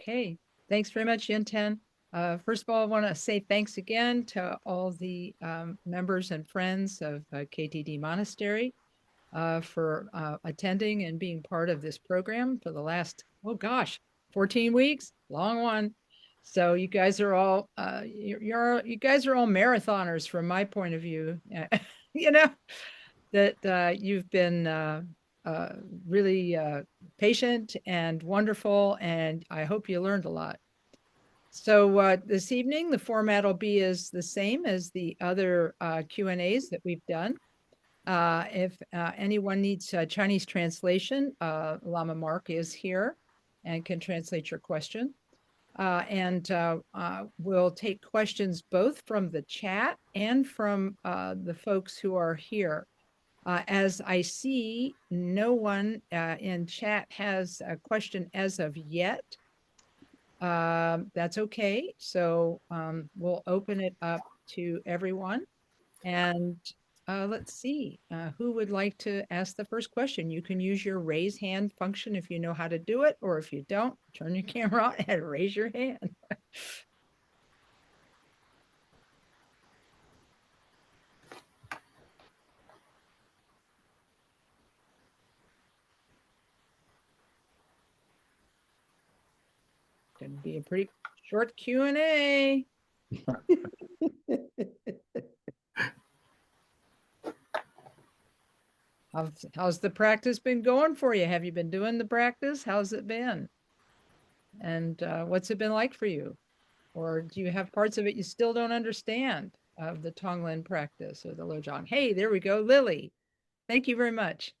Okay, thanks very much, Yinten. First of all, I want to say thanks again to all the members and friends of KTD Monastery for attending and being part of this program for the last, oh gosh, 14 weeks, long one. So you guys are all, you guys are all marathoners from my point of view. You know, that you've been really patient and wonderful, and I hope you learned a lot. So this evening, the format will be as the same as the other Q&As that we've done. If anyone needs Chinese translation, Lama Mark is here and can translate your question. And we'll take questions both from the chat and from the folks who are here. As I see, no one in chat has a question as of yet. That's okay. So we'll open it up to everyone. And let's see, who would like to ask the first question? You can use your raise hand function if you know how to do it, or if you don't, turn your camera on and raise your hand. Going to be a pretty short Q&A. How's the practice been going for you? Have you been doing the practice? How's it been? And what's it been like for you? Or do you have parts of it you still don't understand of the Tonglen practice or the Lojong? Hey, there we go, Lily. Thank you very much.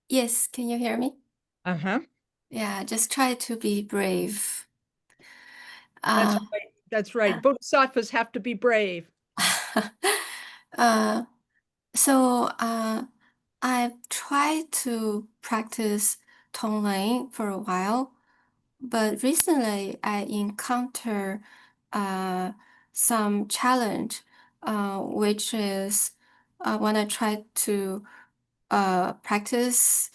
Yes, can you hear me? Uh-huh. Yeah, just try to be brave. That's right. That's right. Bodhisattvas have to be brave. uh, so I've tried to practice Tonglen for a while, but recently I encounter some challenge, which is when I try to practice.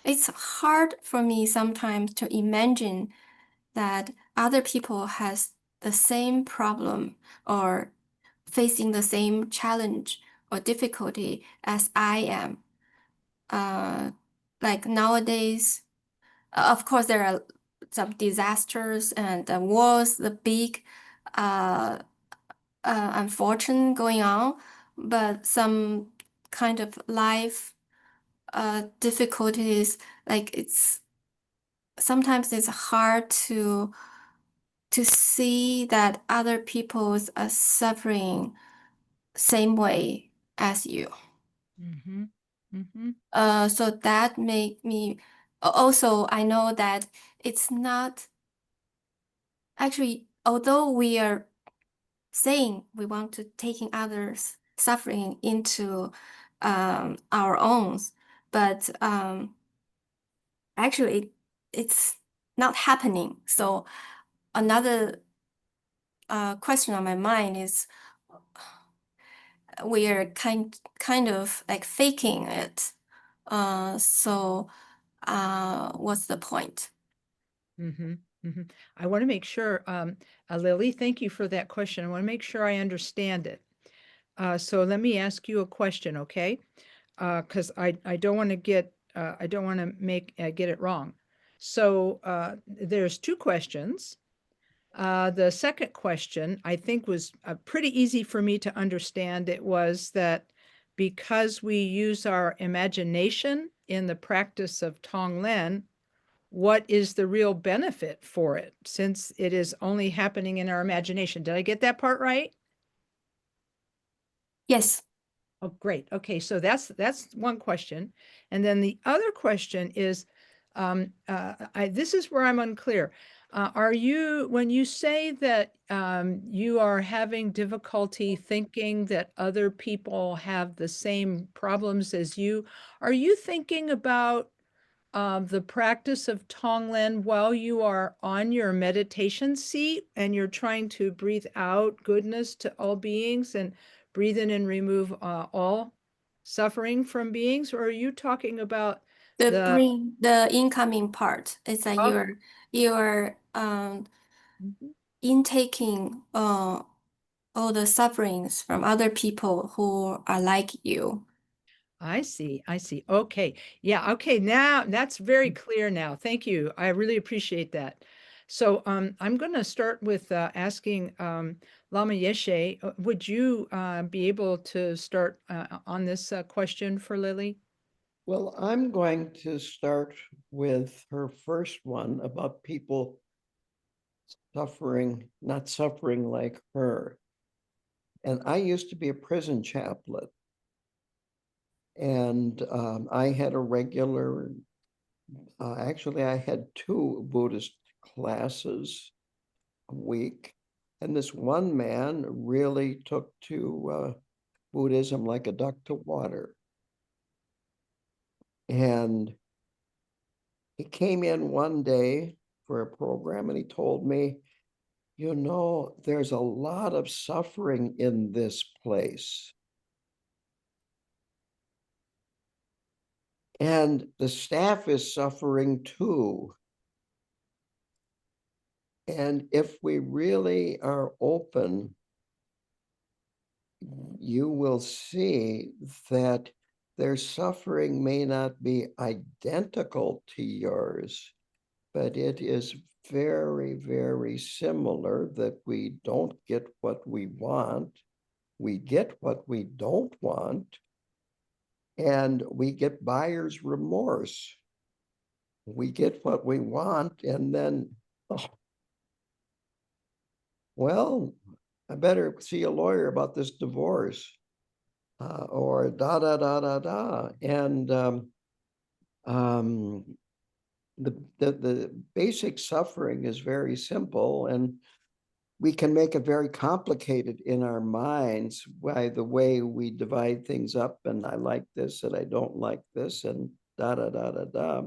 It's hard for me sometimes to imagine that other people has the same problem or facing the same challenge or difficulty as I am. Like nowadays, of course, there are some disasters and the wars, the big unfortunate going on, but some kind of life difficulties, like sometimes it's hard to see that other people's are suffering same way as you. Mm-hmm. Mm-hmm. So that make me also I know that it's not actually, although we are saying we want to taking others suffering into our own, but actually it's not happening. So another question on my mind is we are kind of like faking it. So what's the point? Mm-hmm. Mm-hmm. I want to make sure, Lily, thank you for that question. I want to make sure I understand it. So let me ask you a question, okay? Because I don't want to get I don't want to make get it wrong. So there's two questions. The second question, I think, was pretty easy for me to understand. It was that because we use our imagination in the practice of Tonglen, what is the real benefit for it since it is only happening in our imagination? Did I get that part right? Yes. Oh, great. Okay, so that's one question. And then the other question is, this is where I'm unclear. Are you, when you say that you are having difficulty thinking that other people have the same problems as you, are you thinking about the practice of Tonglen while you are on your meditation seat and you're trying to breathe out goodness to all beings and breathe in and remove all suffering from beings, or are you talking about The incoming part is that oh, you're mhm. intaking all the sufferings from other people who are like you. I see. I see. Okay. Yeah. Okay. Now that's very clear now. Thank you. I really appreciate that. So I'm going to start with asking Lama Yeshe, would you be able to start on this question for Lily? Well, I'm going to start with her first one about people suffering, not suffering like her. And I used to be a prison chaplain. And I had a regular, actually, I had two Buddhist classes a week. And this one man really took to Buddhism like a duck to water. And he came in one day for a program and he told me, you know, there's a lot of suffering in this place. And the staff is suffering too. And if we really are open, you will see that their suffering may not be identical to yours, but it is very, very similar that we don't get what we want. We get what we don't want, and we get buyer's remorse. We get what we want, and then, oh, well, I better see a lawyer about this divorce, or da da da da da. And um, the basic suffering is very simple, and we can make it very complicated in our minds by the way we divide things up, and I like this and I don't like this, and da da da da da.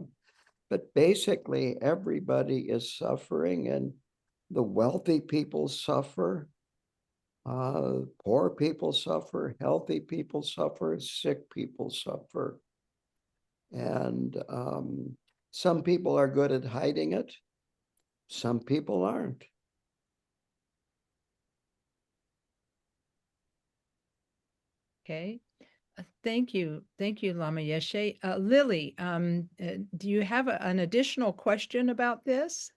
But basically, everybody is suffering, and the wealthy people suffer, poor people suffer, healthy people suffer, sick people suffer. And some people are good at hiding it, some people aren't. Okay. Thank you. Thank you, Lama Yeshe. Lily, do you have an additional question about this?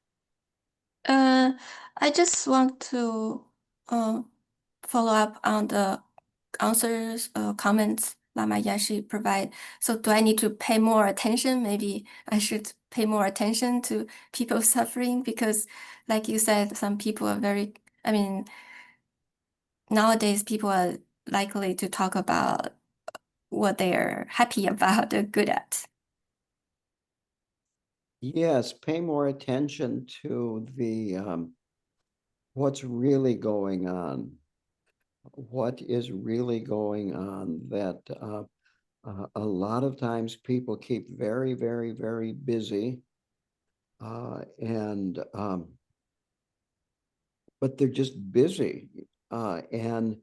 Uh, I just want to uh, follow up on the answers, comments Lama Yashi provide. So do I need to pay more attention? Maybe I should pay more attention to people suffering because, like you said, some people are very, I mean, nowadays people are likely to talk about what they're happy about, they're good at. Yes, pay more attention to the what's really going on. What is really going on that a lot of times people keep very, very, very busy, and but they're just busy, and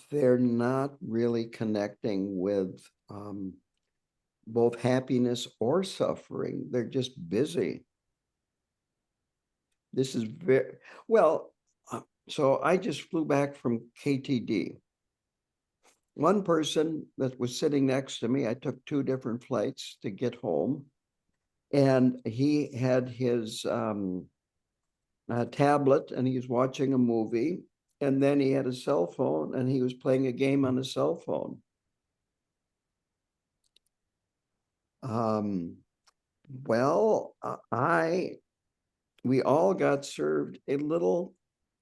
they're not really connecting with both happiness or suffering. They're just busy. This is very well. So I just flew back from KTD. One person that was sitting next to me, I took two different flights to get home, and he had his tablet and he was watching a movie, and then he had a cell phone and he was playing a game on his cell phone. Um, well, we all got served a little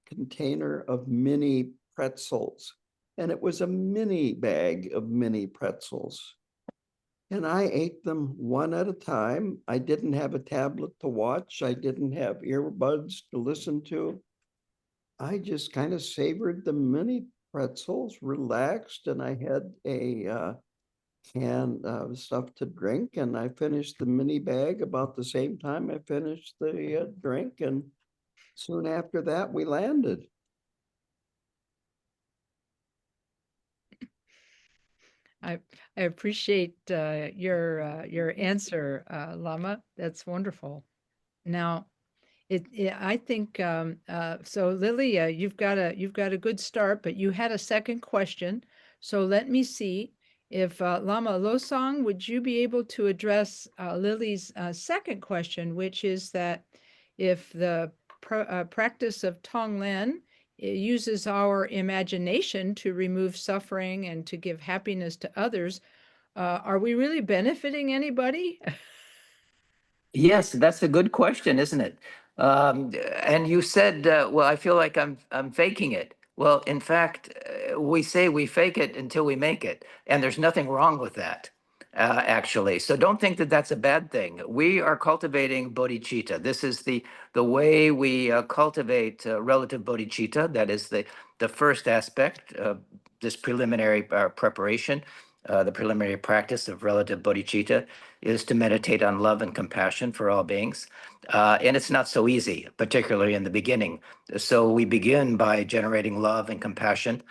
container of mini pretzels, and it was a mini bag of mini pretzels. And I ate them one at a time. I didn't have a tablet to watch. I didn't have earbuds to listen to. I just kind of savored the mini pretzels, relaxed, and I had a can of stuff to drink. And I finished the mini bag about the same time I finished the drink. And soon after that, we landed. I appreciate your answer, Lama. That's wonderful. Now, I think so. Lily, you've got a good start, but you had a second question. So let me see if Lama Losang, would you be able to address Lily's second question, which is that if the practice of Tonglen uses our imagination to remove suffering and to give happiness to others, are we really benefiting anybody? Yes, that's a good question, isn't it? And you said, well, I feel like I'm faking it. Well, in fact, we say we fake it until we make it, and there's nothing wrong with that, actually. So don't think that that's a bad thing. We are cultivating bodhicitta. This is the way we cultivate relative bodhicitta. That is the first aspect of this preliminary preparation. The preliminary practice of relative bodhicitta is to meditate on love and compassion for all beings. And it's not so easy, particularly in the beginning. So we begin by generating love and compassion,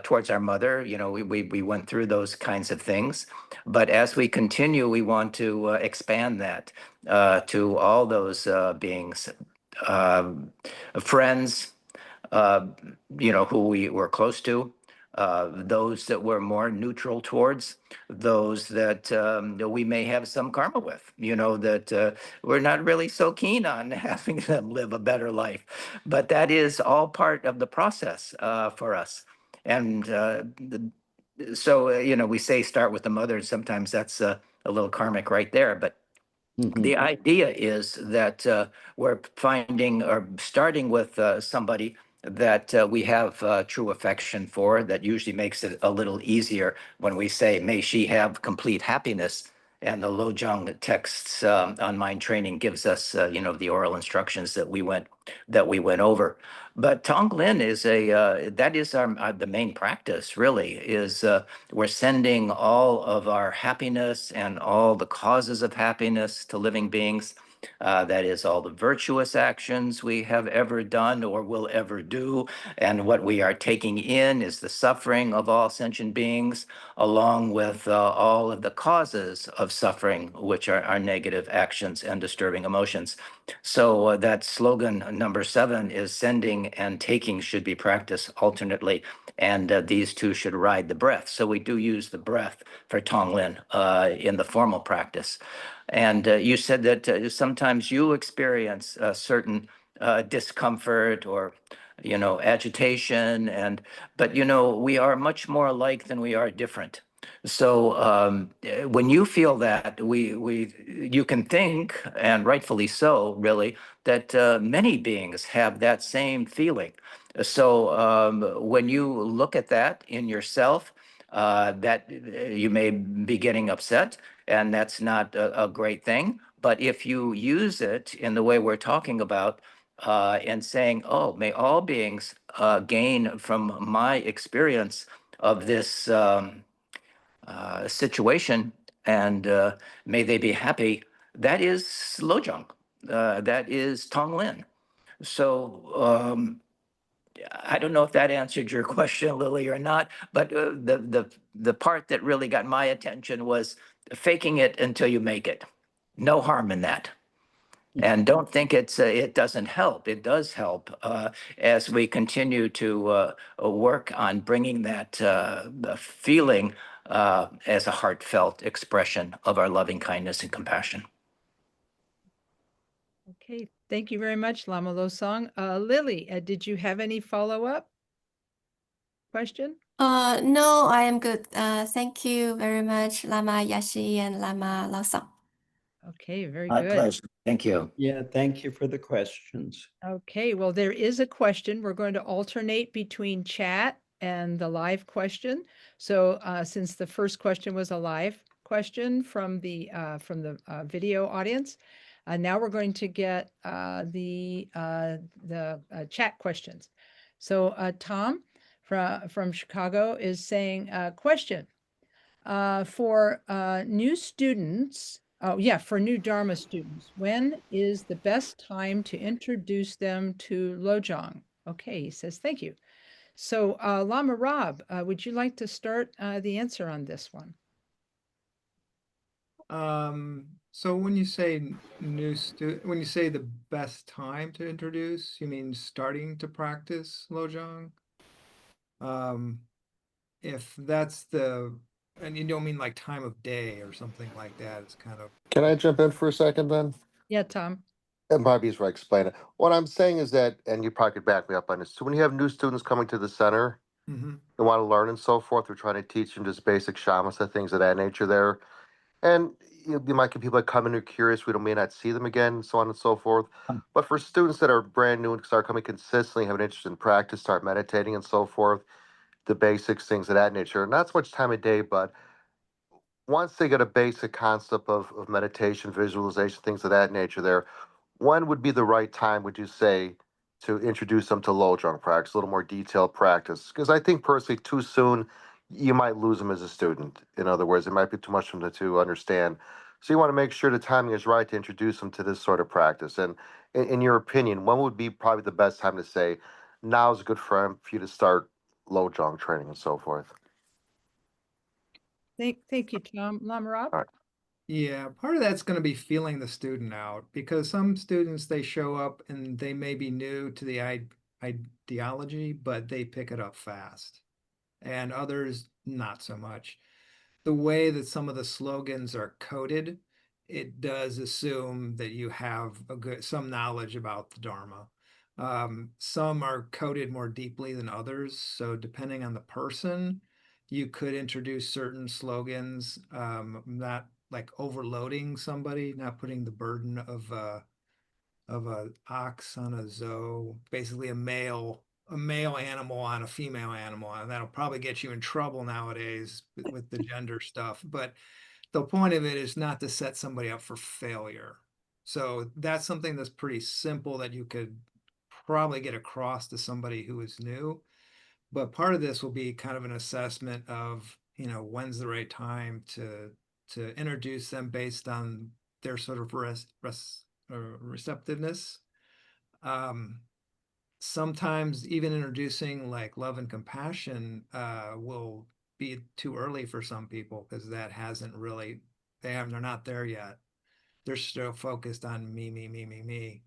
towards our mother. We went through those kinds of things. But as we continue, we want to expand that to all those beings, uh, friends, uh, who we were close to, those that we're more neutral towards, those that we may have some karma with, that we're not really so keen on having them live a better life. But that is all part of the process for us. And so, we say start with the mother, and sometimes that's a little karmic right there. But the idea is that we're finding or starting with somebody that we have true affection for. That usually makes it a little easier when we say, may she have complete happiness. And the Lojong texts on mind training gives us, the oral instructions that we went over. But Tonglen is that is the main practice. Really, is we're sending all of our happiness and all the causes of happiness to living beings. That is all the virtuous actions we have ever done or will ever do. And what we are taking in is the suffering of all sentient beings, along with all of the causes of suffering, which are our negative actions and disturbing emotions. So that slogan number 7 is sending and taking should be practiced alternately. And these two should ride the breath. So we do use the breath for Tonglen in the formal practice. And you said that sometimes you experience a certain discomfort or, agitation. But, we are much more alike than we are different. So when you feel that, you can think, and rightfully so, really, that many beings have that same feeling. So when you look at that in yourself, that you may be getting upset, and that's not a great thing. But if you use it in the way we're talking about, and saying, "Oh, may all beings gain from my experience of this situation, and may they be happy," that is Lojong. That is Tonglen. So I don't know if that answered your question, Lily, or not, but the part that really got my attention was faking it until you make it. No harm in that. And don't think it doesn't help. It does help as we continue to work on bringing that feeling as a heartfelt expression of our loving kindness and compassion. Okay, thank you very much, Lama Losang. Lily, did you have any follow-up question? No, I am good. Thank you very much, Lama Yeshe and Lama Losang. Okay, very My good. pleasure. Thank you. Yeah, thank you for the questions. Okay, well, there is a question. We're going to alternate between chat and the live question. So since the first question was a live question from the video audience, now we're going to get the chat questions. So Tom from Chicago is saying, question for new students. Oh, yeah, for new Dharma students, when is the best time to introduce them to Lojong? Okay, he says, thank you. So Lama Rob, would you like to start the answer on this one? So when you say when you say the best time to introduce, you mean starting to practice Lojong? Um, if that's and you don't mean like time of day or something like that, it's kind of, Can I jump in for a second then? Yeah, Tom. And Bobby's right, explain it. What I'm saying is that, and you probably could back me up on this. So when you have new students coming to the center, Mhm. they want to learn and so forth, we're trying to teach them just basic shamatha, things of that nature there. And you might get people that come in who are curious, we don't may not see them again, so on and so forth. But for students that are brand new and start coming consistently, have an interest in practice, start meditating and so forth, the basics, things of that nature. Not so much time of day, but once they get a basic concept of meditation, visualization, things of that nature there, when would be the right time, would you say, to introduce them to Lojong practice, a little more detailed practice? Because I think personally, too soon, you might lose them as a student. In other words, it might be too much for them to understand. So you want to make sure the timing is right to introduce them to this sort of practice. And in your opinion, when would be probably the best time to say, now is a good time for you to start Lojong training and so forth? Thank you, Tom. Lama Rob? All right. Yeah, part of that's going to be feeling the student out because some students they show up and they may be new to the ideology, but they pick it up fast, and others not so much. The way that some of the slogans are coded, it does assume that you have some knowledge about the Dharma. Some are coded more deeply than others, so depending on the person, you could introduce certain slogans, not like overloading somebody, not putting the burden of a ox on a zoe, basically a male animal on a female animal, and that'll probably get you in trouble nowadays with the gender stuff. But the point of it is not to set somebody up for failure. So that's something that's pretty simple that you could probably get across to somebody who is new. But part of this will be kind of an assessment of, when's the right time to introduce them based on their sort of receptiveness. Um, Sometimes even introducing like love and compassion will be too early for some people because that hasn't really they're not there yet. They're still focused on me, me, me, me, me.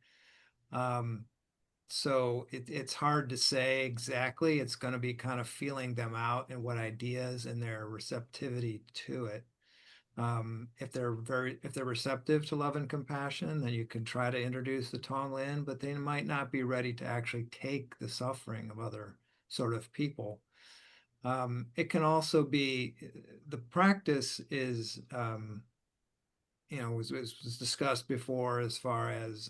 Um, so it's hard to say exactly. It's going to be kind of feeling them out and what ideas and their receptivity to it. If they're receptive to love and compassion, then you can try to introduce the Tonglen, but they might not be ready to actually take the suffering of other sort of people. It can also be the practice is, was discussed before as far as,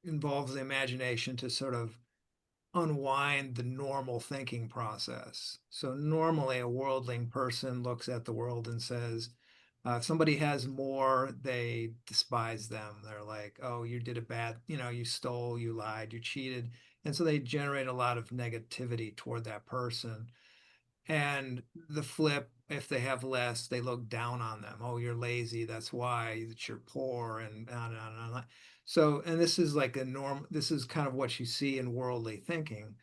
involves the imagination to sort of unwind the normal thinking process. So normally a worldling person looks at the world and says, if somebody has more, they despise them. They're like, oh, you did a bad, you stole, you lied, you cheated. And so they generate a lot of negativity toward that person. And the flip, if they have less, they look down on them. Oh, you're lazy. That's why that you're poor and on and on and on. So, and this is like this is kind of what you see in worldly thinking.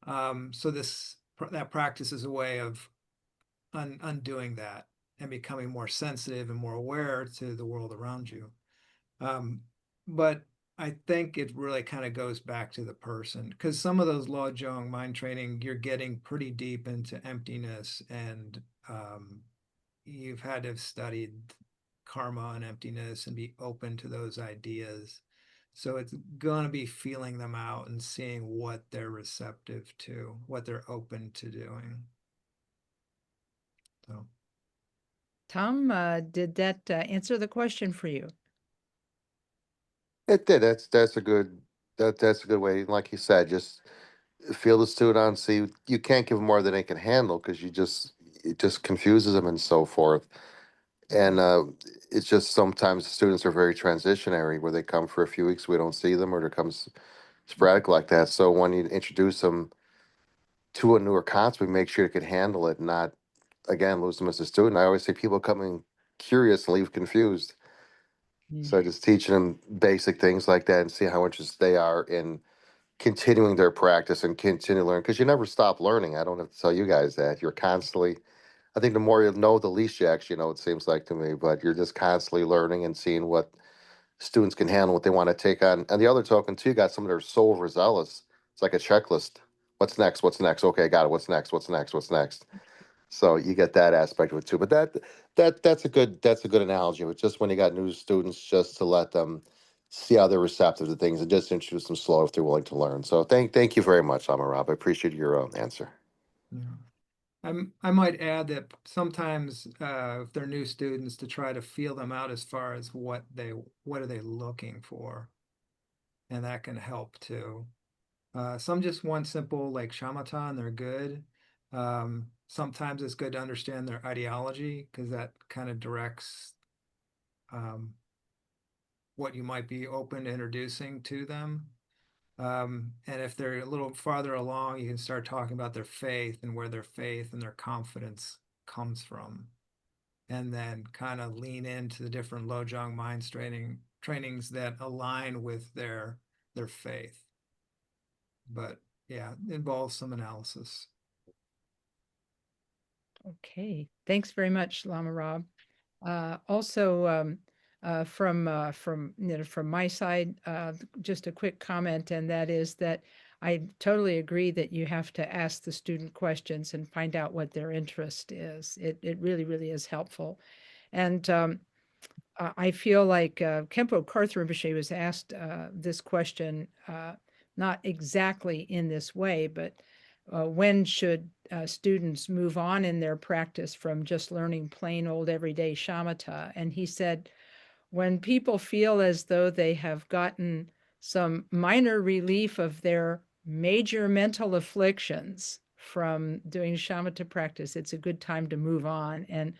So that practice is a way of undoing that and becoming more sensitive and more aware to the world around you. But I think it really kind of goes back to the person because some of those Lojong mind training, you're getting pretty deep into emptiness and you've had to have studied karma and emptiness and be open to those ideas. So it's going to be feeling them out and seeing what they're receptive to, what they're open to doing. So. Tom, did that answer the question for you? It did. That's a good that's a good way. Like you said, just feel the student out and see. You can't give them more than they can handle because it just confuses them and so forth. And it's just sometimes the students are very transitionary where they come for a few weeks, we don't see them, or there comes sporadic like that. So when you introduce them to a newer concept, we make sure they can handle it, not again lose them as a student. I always say people coming curious and leave confused. Mm. So just teaching them basic things like that and see how interested they are in continuing their practice and continue to learn, because you never stop learning. I don't have to tell you guys that. You're constantly, I think the more you know, the least you actually know, it seems like to me, but you're just constantly learning and seeing what students can handle, what they want to take on. And the other token too, you got some that are so overzealous. It's like a checklist. What's next? What's next? Okay, got it. What's next? What's next? What's next? So you get that aspect of it too. But that's a good analogy. It's just when you got new students, just to let them see how they're receptive to things and just introduce them slow if they're willing to learn. So thank you very much, Lama Rob. I appreciate your answer. Yeah. I might add that sometimes if they're new students, to try to feel them out as far as what are they looking for, and that can help too. Some just want simple like shamatha and they're good. Sometimes it's good to understand their ideology, because that kind of directs what you might be open to introducing to them. And if they're a little farther along, you can start talking about their faith and where their faith and their confidence comes from. And then kind of lean into the different Lojong mind trainings that align with their faith. But yeah, involves some analysis. Okay, thanks very much, Lama Rob. Also, from from my side, just a quick comment, and that is that I totally agree that you have to ask the student questions and find out what their interest is. It really is helpful, and I feel like Khenpo Karthar Rinpoche was asked this question, not exactly in this way, but when should students move on in their practice from just learning plain old everyday shamatha? And he said, when people feel as though they have gotten some minor relief of their major mental afflictions from doing shamatha practice, it's a good time to move on and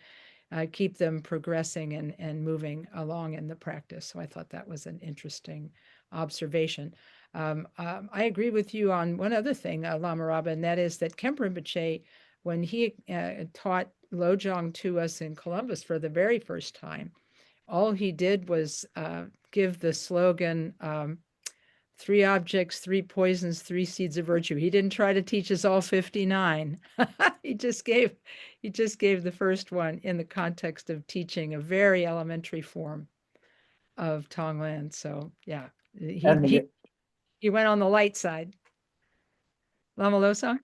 keep them progressing and moving along in the practice. So I thought that was an interesting observation. I agree with you on one other thing, Lama Rob, and that is that Khenpo Rinpoche, when he taught Lojong to us in Columbus for the very first time, all he did was give the slogan, 3 objects, 3 poisons, 3 seeds of virtue. He didn't try to teach us all 59. he just gave the first one in the context of teaching a very elementary form of Tonglen. So yeah, he went on the light side. Lama Losang?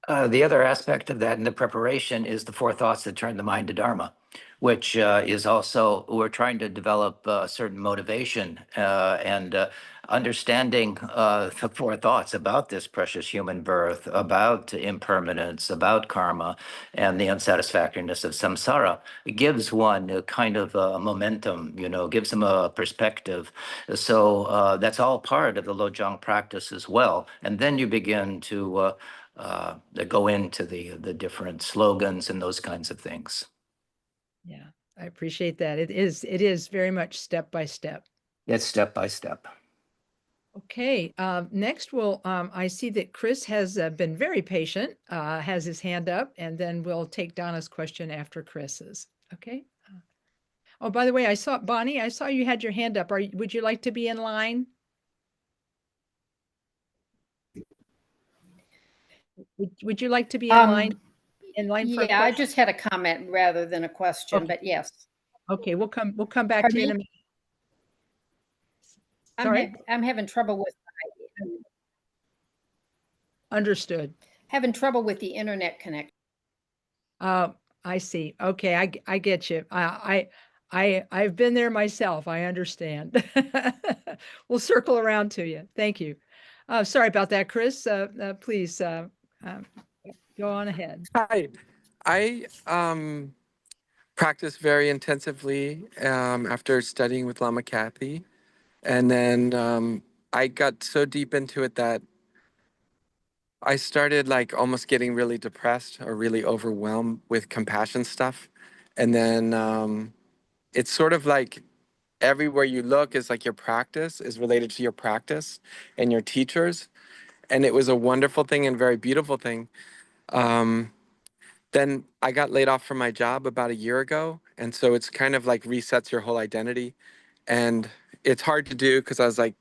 The other aspect of that in the preparation is the 4 thoughts that turn the mind to Dharma, which is also, we're trying to develop a certain motivation and understanding the 4 thoughts about this precious human birth, about impermanence, about karma, and the unsatisfactoriness of samsara. It gives one a kind of momentum, gives them a perspective. So that's all part of the Lojong practice as well. And then you begin to that go into the different slogans and those kinds of things. Yeah, I appreciate that. It is very much step by step. It's step by step. Okay, next I see that Chris has been very patient, has his hand up, and then we'll take Donna's question after Chris's. Okay. Oh, by the way, Bonnie, I saw you had your hand up. Would you like to be in line? Would you like to be in line for a Yeah, I question? just had a comment rather than a question, Okay. but yes. Okay, we'll come back Pardon to you in a me? minute. Sorry? I'm having trouble with Understood. the internet connection. I see. Okay, I get you. I've been there myself. I understand. We'll circle around to you. Thank you. Sorry about that, Chris. Please go on ahead. Hi, I practiced very intensively after studying with Lama Kathy, and then I got so deep into it that I started like almost getting really depressed or really overwhelmed with compassion stuff, and then it's sort of like everywhere you look is like your practice is related to your practice and your teachers, and it was a wonderful thing and very beautiful thing. Then I got laid off from my job about a year ago. And so it's kind of like resets your whole identity. And it's hard to do because I was like,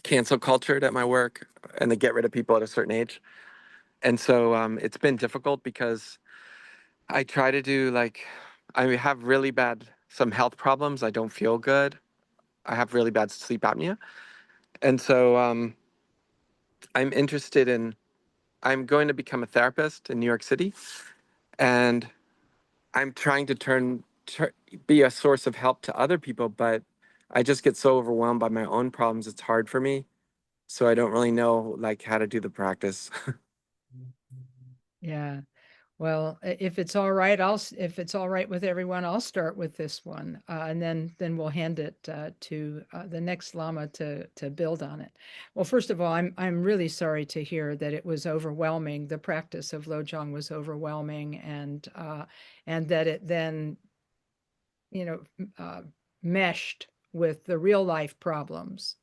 cancel cultured at my work, and they get rid of people at a certain age. And so it's been difficult because I try to do like, I have really bad, some health problems. I don't feel good. I have really bad sleep apnea. And so I'm interested in, I'm going to become a therapist in New York City. And I'm trying to be a source of help to other people, but I just get so overwhelmed by my own problems. It's hard for me. So I don't really know like how to do the practice. Yeah. Well, if it's all right, if it's all right with everyone, I'll start with this one, and then we'll hand it to the next Lama to build on it. Well, first of all, I'm really sorry to hear that it was overwhelming. The practice of Lojong was overwhelming, and that it then, you know, meshed with the real life problems.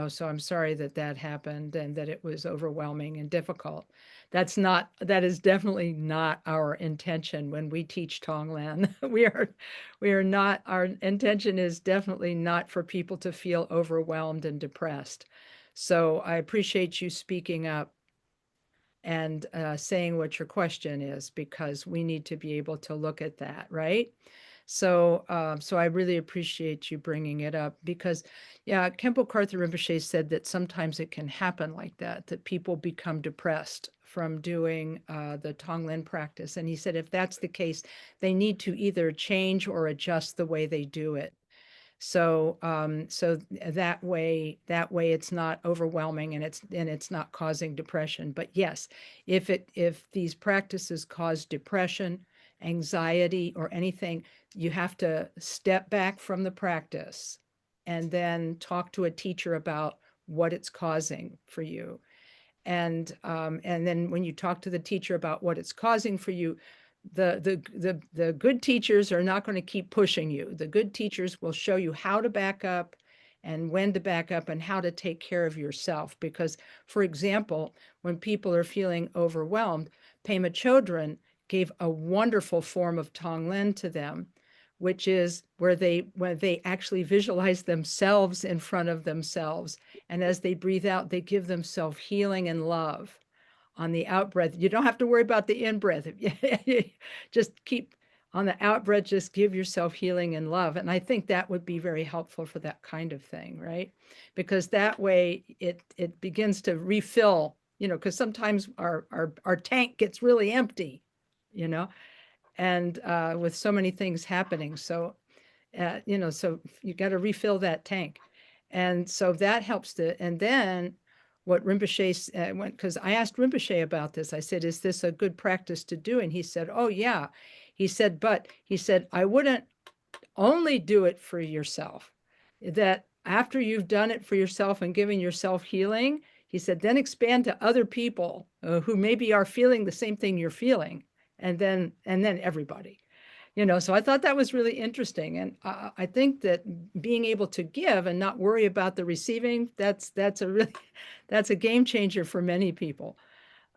So I'm sorry that that happened and that it was overwhelming and difficult. That is definitely not our intention when we teach Tonglen. we are not, our intention is definitely not for people to feel overwhelmed and depressed. So I appreciate you speaking up and saying what your question is, because we need to be able to look at that, right? So I really appreciate you bringing it up, because, yeah, Khenpo Karthar Rinpoche said that sometimes it can happen like that people become depressed from doing the Tonglen practice. And he said if that's the case, they need to either change or adjust the way they do it. So that way it's not overwhelming, and it's not causing depression. But yes, if these practices cause depression, anxiety, or anything, you have to step back from the practice and then talk to a teacher about what it's causing for you. And then when you talk to the teacher about what it's causing for you, the good teachers are not going to keep pushing you. The good teachers will show you how to back up and when to back up and how to take care of yourself. Because, for example, when people are feeling overwhelmed, Pema Chodron gave a wonderful form of Tonglen to them, which is where they actually visualize themselves in front of themselves. And as they breathe out, they give themselves healing and love. On the out breath, you don't have to worry about the in breath. Just keep on the out breath, just give yourself healing and love. And I think that would be very helpful for that kind of thing, right? Because that way it begins to refill, because sometimes our tank gets really empty, and with so many things happening. So so you got to refill that tank. And so that helps and then what Rinpoche went, because I asked Rinpoche about this. I said, is this a good practice to do? And he said, oh, yeah. He said, I wouldn't only do it for yourself. That after you've done it for yourself and given yourself healing, he said, then expand to other people who maybe are feeling the same thing you're feeling. And then everybody. So I thought that was really interesting. And I think that being able to give and not worry about the receiving, that's a game changer for many people.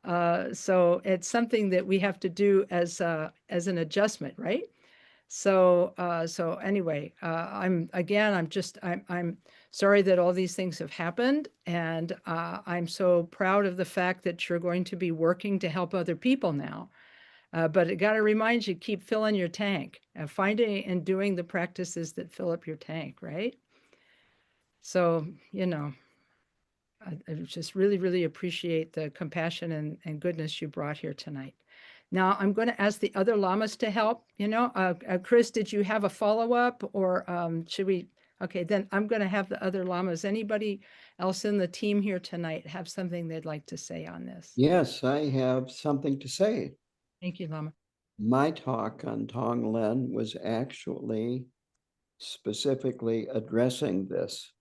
So it's something that we have to do as an adjustment, right? So anyway, I'm sorry that all these things have happened, and I'm so proud of the fact that you're going to be working to help other people now. But it got to remind you, keep filling your tank and finding and doing the practices that fill up your tank, right? So, I just really, really appreciate the compassion and goodness you brought here tonight. Now, I'm going to ask the other lamas to help. Chris, did you have a follow-up, or should we? Okay, then I'm going to have the other lamas. Anybody else in the team here tonight have something they'd like to say on this? Yes, I have something to say. Thank you, Lama. My talk on Tonglen was actually specifically addressing this.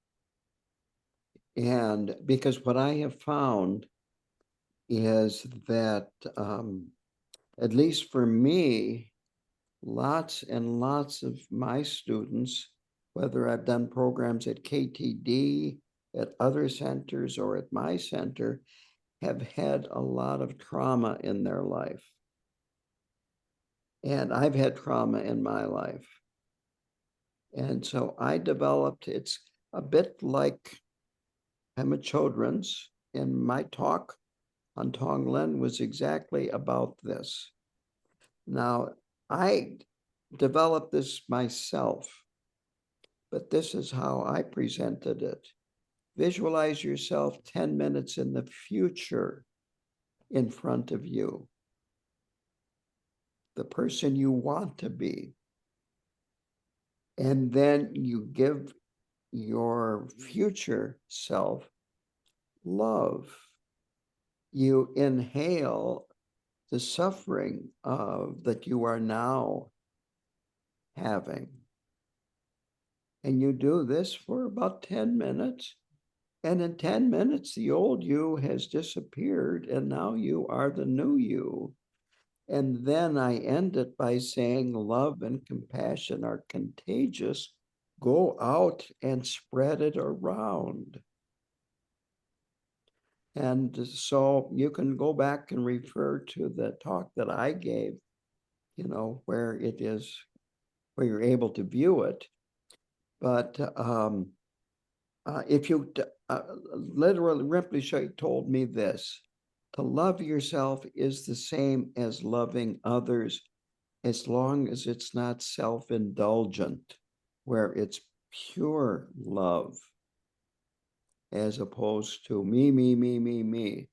And because what I have found is that, at least for me, lots and lots of my students, whether I've done programs at KTD, at other centers, or at my center, have had a lot of trauma in their life. And I've had trauma in my life. And so I developed, it's a bit like Pema Chodron's, and my talk on Tonglen was exactly about this. Now, I developed this myself, but this is how I presented it. Visualize yourself 10 minutes in the future in front of you, the person you want to be. And then you give your future self love. You inhale the suffering that you are now having. And you do this for about 10 minutes. And in 10 minutes, the old you has disappeared, and now you are the new you. And then I end it by saying love and compassion are contagious. Go out and spread it around. And so you can go back and refer to the talk that I gave, you know, where it is, where you're able to view it. But if you literally, Rinpoche told me this: to love yourself is the same as loving others, as long as it's not self-indulgent, where it's pure love, as opposed to me, me, me, me, me.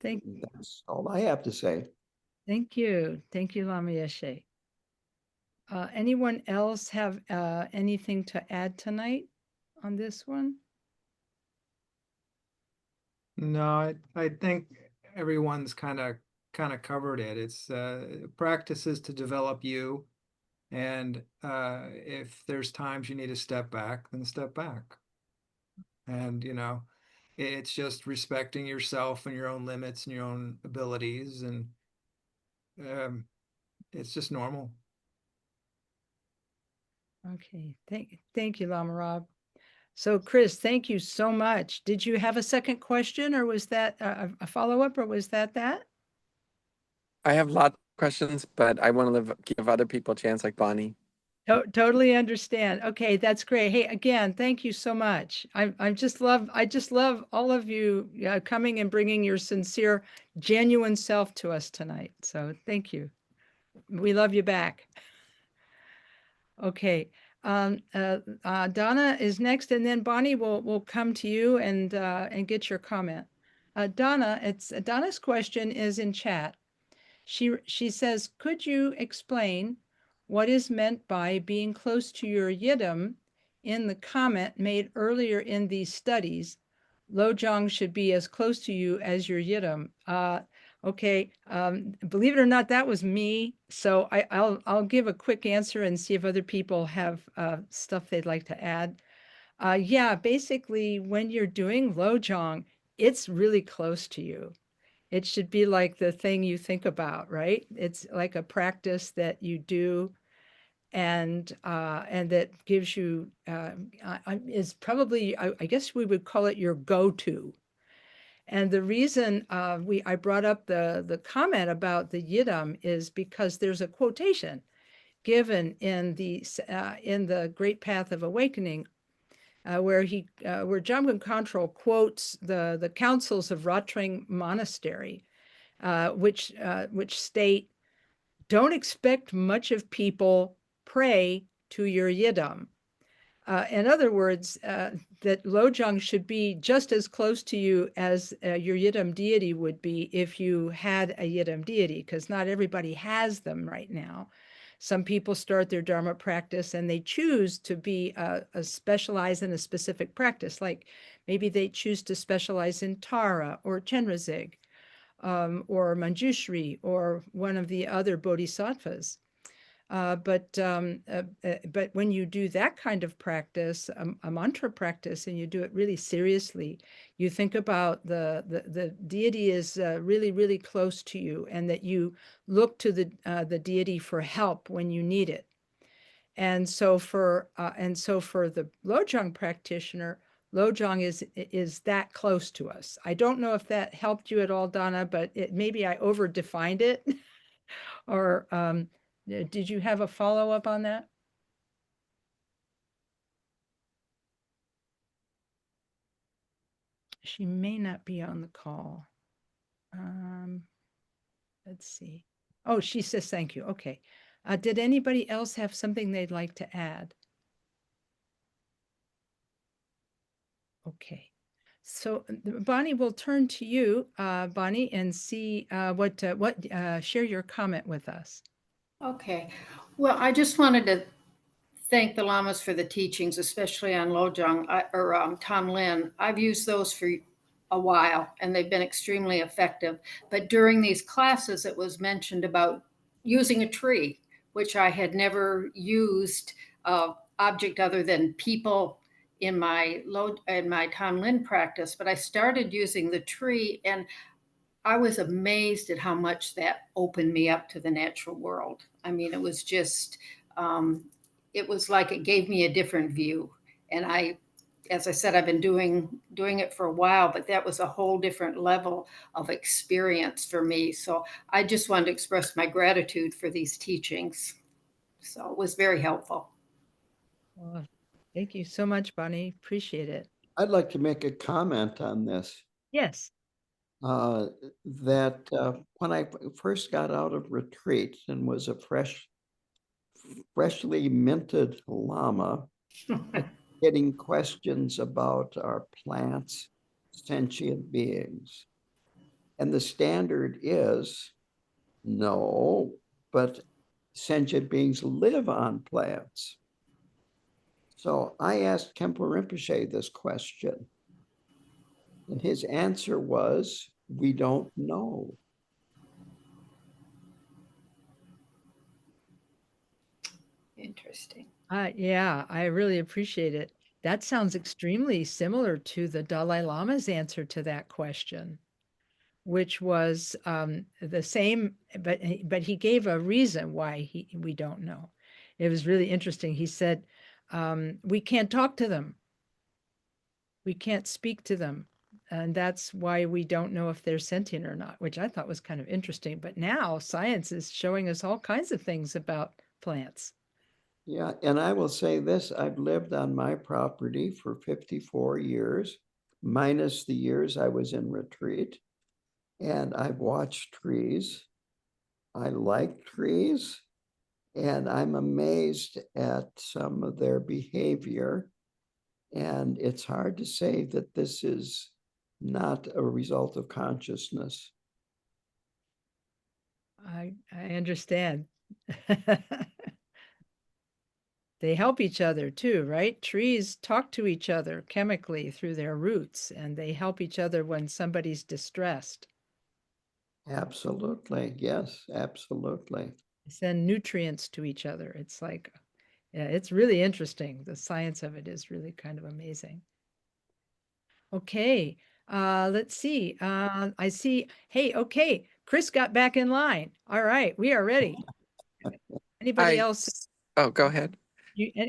That's all I have to say. Thank you. Thank you, Lama Yeshe. Anyone else have anything to add tonight on this one? No, I think everyone's kind of covered it. It's practices to develop you, and if there's times you need to step back, then step back. And you know, it's just respecting yourself and your own limits and your own abilities, and it's just normal. Okay, thank you, Lama Rob. So Chris, thank you so much. Did you have a second question, or was that a follow-up, or was that? I have lots of questions, but I want to give other people a chance, like Bonnie. Totally understand. Okay, that's great. Hey, again, thank you so much. I just love all of you coming and bringing your sincere, genuine self to us tonight. So thank you. We love you back. Okay. Donna is next, and then Bonnie will come to you and get your comment. Donna's question is in chat. She says, could you explain what is meant by being close to your yidam in the comment made earlier in these studies? Lojong should be as close to you as your yidam. Okay, believe it or not, that was me. So I'll give a quick answer and see if other people have stuff they'd like to add. Yeah, basically, when you're doing Lojong, it's really close to you. It should be like the thing you think about, right? It's like a practice that you do, and that gives you is probably, I guess we would call it your go-to. And the reason I brought up the comment about the yidam is because there's a quotation given in the Great Path of Awakening, where Jamgon Kongtrul quotes the councils of Ratreng Monastery, which state, don't expect much of people, pray to your yidam. In other words, that Lojong should be just as close to you as your yidam deity would be if you had a yidam deity, because not everybody has them right now. Some people start their Dharma practice and they choose to be specialized in a specific practice, like maybe they choose to specialize in Tara or Chenrezig, or Manjushri, or one of the other bodhisattvas. But when you do that kind of practice, a mantra practice, and you do it really seriously, you think about the deity is really, really close to you, and that you look to the deity for help when you need it. And so for the Lojong practitioner, Lojong is that close to us. I don't know if that helped you at all, Donna, but maybe I overdefined it. Or did you have a follow-up on that? she may not be on the call. Let's see. Oh, she says thank you. Okay. Did anybody else have something they'd like to add? Okay. So Bonnie, we'll turn to you, Bonnie, and see share your comment with us. Okay. Well, I just wanted to thank the lamas for the teachings, especially on Lojong or Tonglen. I've used those for a while and they've been extremely effective. But during these classes, it was mentioned about using a tree, which I had never used object other than people in my Tonglen practice. But I started using the tree and I was amazed at how much that opened me up to the natural world. I mean, it was just, it was like it gave me a different view. And as I said, I've been doing it for a while, but that was a whole different level of experience for me. So I just wanted to express my gratitude for these teachings. So it was very helpful. Well, thank you so much, Bonnie. Appreciate it. I'd like to make a comment on this. Yes. That when I first got out of retreat and was a freshly minted lama, getting questions about our plants, sentient beings. And the standard is no, but sentient beings live on plants. So I asked Khenpo Rinpoche this question. And his answer was, we don't know. Interesting. Yeah, I really appreciate it. That sounds extremely similar to the Dalai Lama's answer to that question, which was the same, but he gave a reason why we don't know. It was really interesting. He said, we can't talk to them. We can't speak to them. And that's why we don't know if they're sentient or not, which I thought was kind of interesting. But now science is showing us all kinds of things about plants. Yeah, and I will say this, I've lived on my property for 54 years, minus the years I was in retreat. And I've watched trees. I like trees. And I'm amazed at some of their behavior. And it's hard to say that this is not a result of consciousness. I understand. They help each other too, right? Trees talk to each other chemically through their roots, and they help each other when somebody's distressed. Absolutely. Yes, absolutely. They send nutrients to each other. It's like, yeah, it's really interesting. The science of it is really kind of amazing. Okay, let's see. I see. Hey, okay, Chris got back in line. All right, we are ready. Anybody else? Oh, go ahead.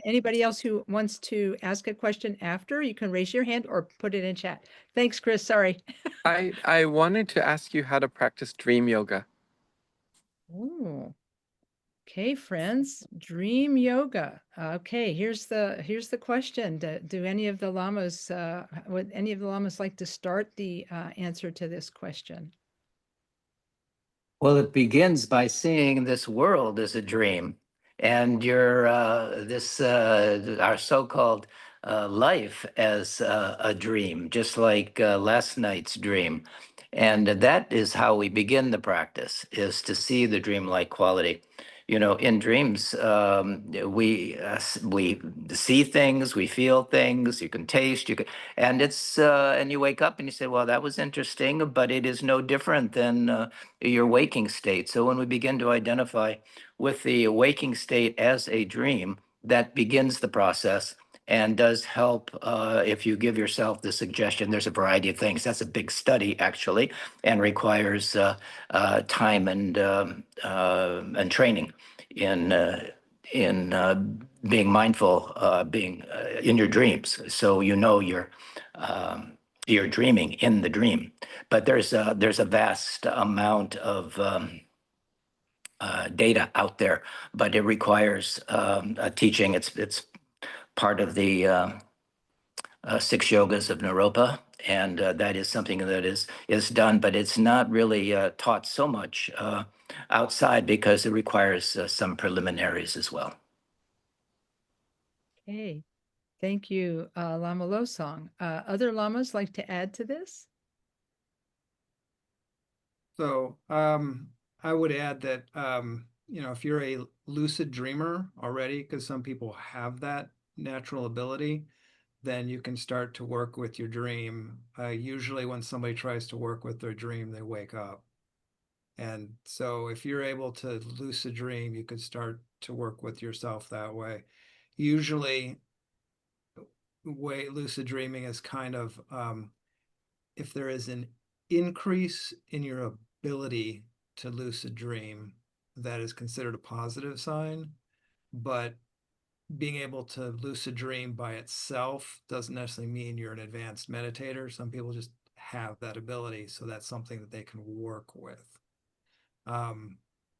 Anybody else who wants to ask a question after, you can raise your hand or put it in chat. Thanks, Chris. Sorry. I wanted to ask you how to practice dream yoga. Oh, okay, friends. Dream yoga. Okay, here's the question. Do any of the lamas would any of the lamas like to start the answer to this question? Well, it begins by seeing this world as a dream, and our so-called life as a dream, just like last night's dream. And that is how we begin the practice, is to see the dreamlike quality. You know, in dreams, we see things, we feel things. You can taste, and and you wake up and you say, "Well, that was interesting," but it is no different than your waking state. So when we begin to identify with the waking state as a dream, that begins the process and does help if you give yourself the suggestion. There's a variety of things. That's a big study, actually, and requires time and training in being mindful, being in your dreams. So you know you're dreaming in the dream. But there's a vast amount of data out there, but it requires a teaching. It's part of the 6 yogas of Naropa, And that is something that is done, but it's not really taught so much outside because it requires some preliminaries as well. Okay, thank you, Lama Losang. Other lamas like to add to this? So I would add that if you're a lucid dreamer already, because some people have that natural ability, then you can start to work with your dream. Usually when somebody tries to work with their dream, they wake up. And so if you're able to lucid dream, you could start to work with yourself that way. Usually, way lucid dreaming is kind of if there is an increase in your ability to lucid dream, that is considered a positive sign. But being able to lucid dream by itself doesn't necessarily mean you're an advanced meditator. Some people just have that ability, so that's something that they can work with.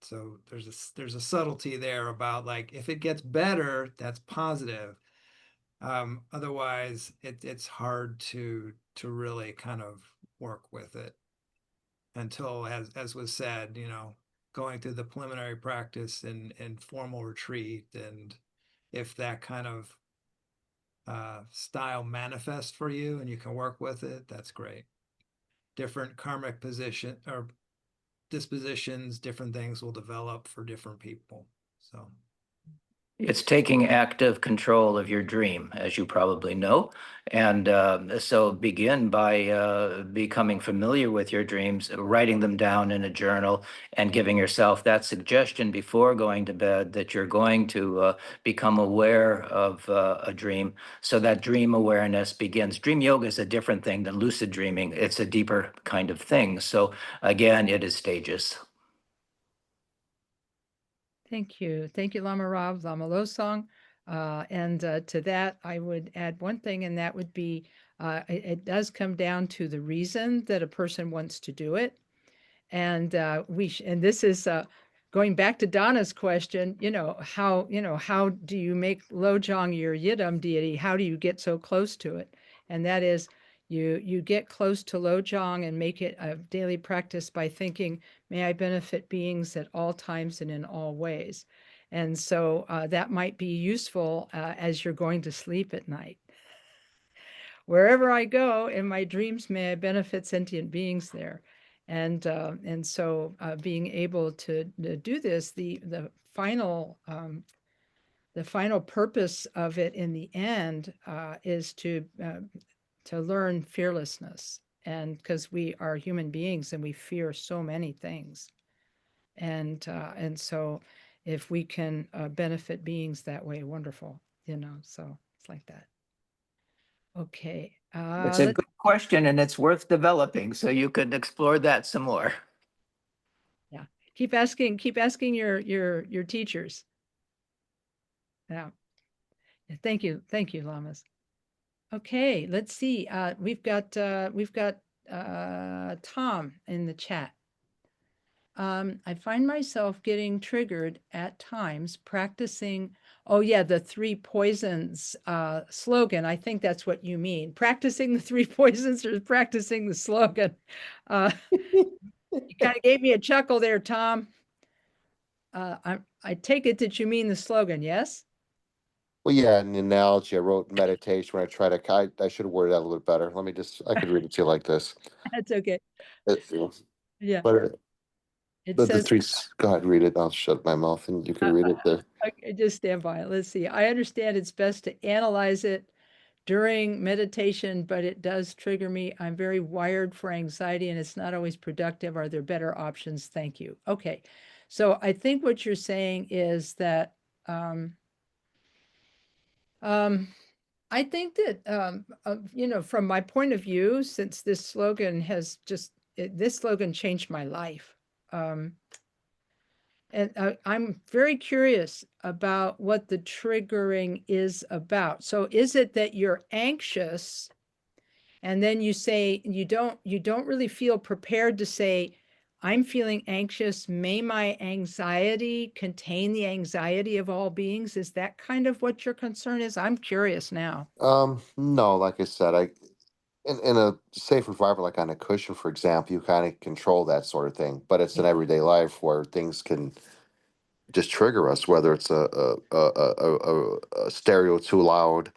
So there's a subtlety there about, like, if it gets better, that's positive. Otherwise, it's hard to really kind of work with it until, as was said, going through the preliminary practice and formal retreat, and if that kind of style manifests for you and you can work with it, that's great. Different karmic position or dispositions, different things will develop for different people. So It's taking active control of your dream, as you probably know. And so begin by becoming familiar with your dreams, writing them down in a journal, and giving yourself that suggestion before going to bed that you're going to become aware of a dream. So that dream awareness begins. Dream yoga is a different thing than lucid dreaming. It's a deeper kind of thing. So again, it is stages. Thank you. Thank you, Lama Rob, Lama Losang. And to that, I would add one thing, and that would be it does come down to the reason that a person wants to do it. And and this is going back to Donna's question, how do you make Lojong your Yidam deity? How do you get so close to it? And that is, you get close to Lojong and make it a daily practice by thinking, may I benefit beings at all times and in all ways. And so that might be useful as you're going to sleep at night. Wherever I go in my dreams, may I benefit sentient beings there. And so being able to do this, the final purpose of it in the end is to learn fearlessness, and because we are human beings and we fear so many things, and so if we can benefit beings that way, wonderful, so it's like that. Okay. It's a good question, and it's worth developing, so you could explore that some more. Yeah, keep asking your teachers. Yeah. Thank you, lamas. Okay, let's see. We've got Tom in the chat. I find myself getting triggered at times practicing. Oh yeah, the three poisons slogan. I think that's what you mean. Practicing the three poisons or practicing the slogan. You kind of gave me a chuckle there, Tom. I take it that you mean the slogan, yes? Well, yeah, an analogy. I wrote meditation when I tried to, I should have worded that a little bit better. I could read it to you like this. That's okay. Yeah. But It the says, three, go ahead, read it. I'll shut my mouth and you can read it there. okay, just stand by it. Let's see. I understand it's best to analyze it during meditation, but it does trigger me. I'm very wired for anxiety and it's not always productive. Are there better options? Thank you. Okay. So I think what you're saying is that I think that, from my point of view, since this slogan has this slogan changed my life. And I'm very curious about what the triggering is about. So is it that you're anxious and then you say you don't really feel prepared to say, I'm feeling anxious. May my anxiety contain the anxiety of all beings? Is that kind of what your concern is? I'm curious now. No, like I said, In a safe environment, like on a cushion, for example, you kind of control that sort of thing. But it's in everyday life where things can just trigger us, whether it's a stereo too loud,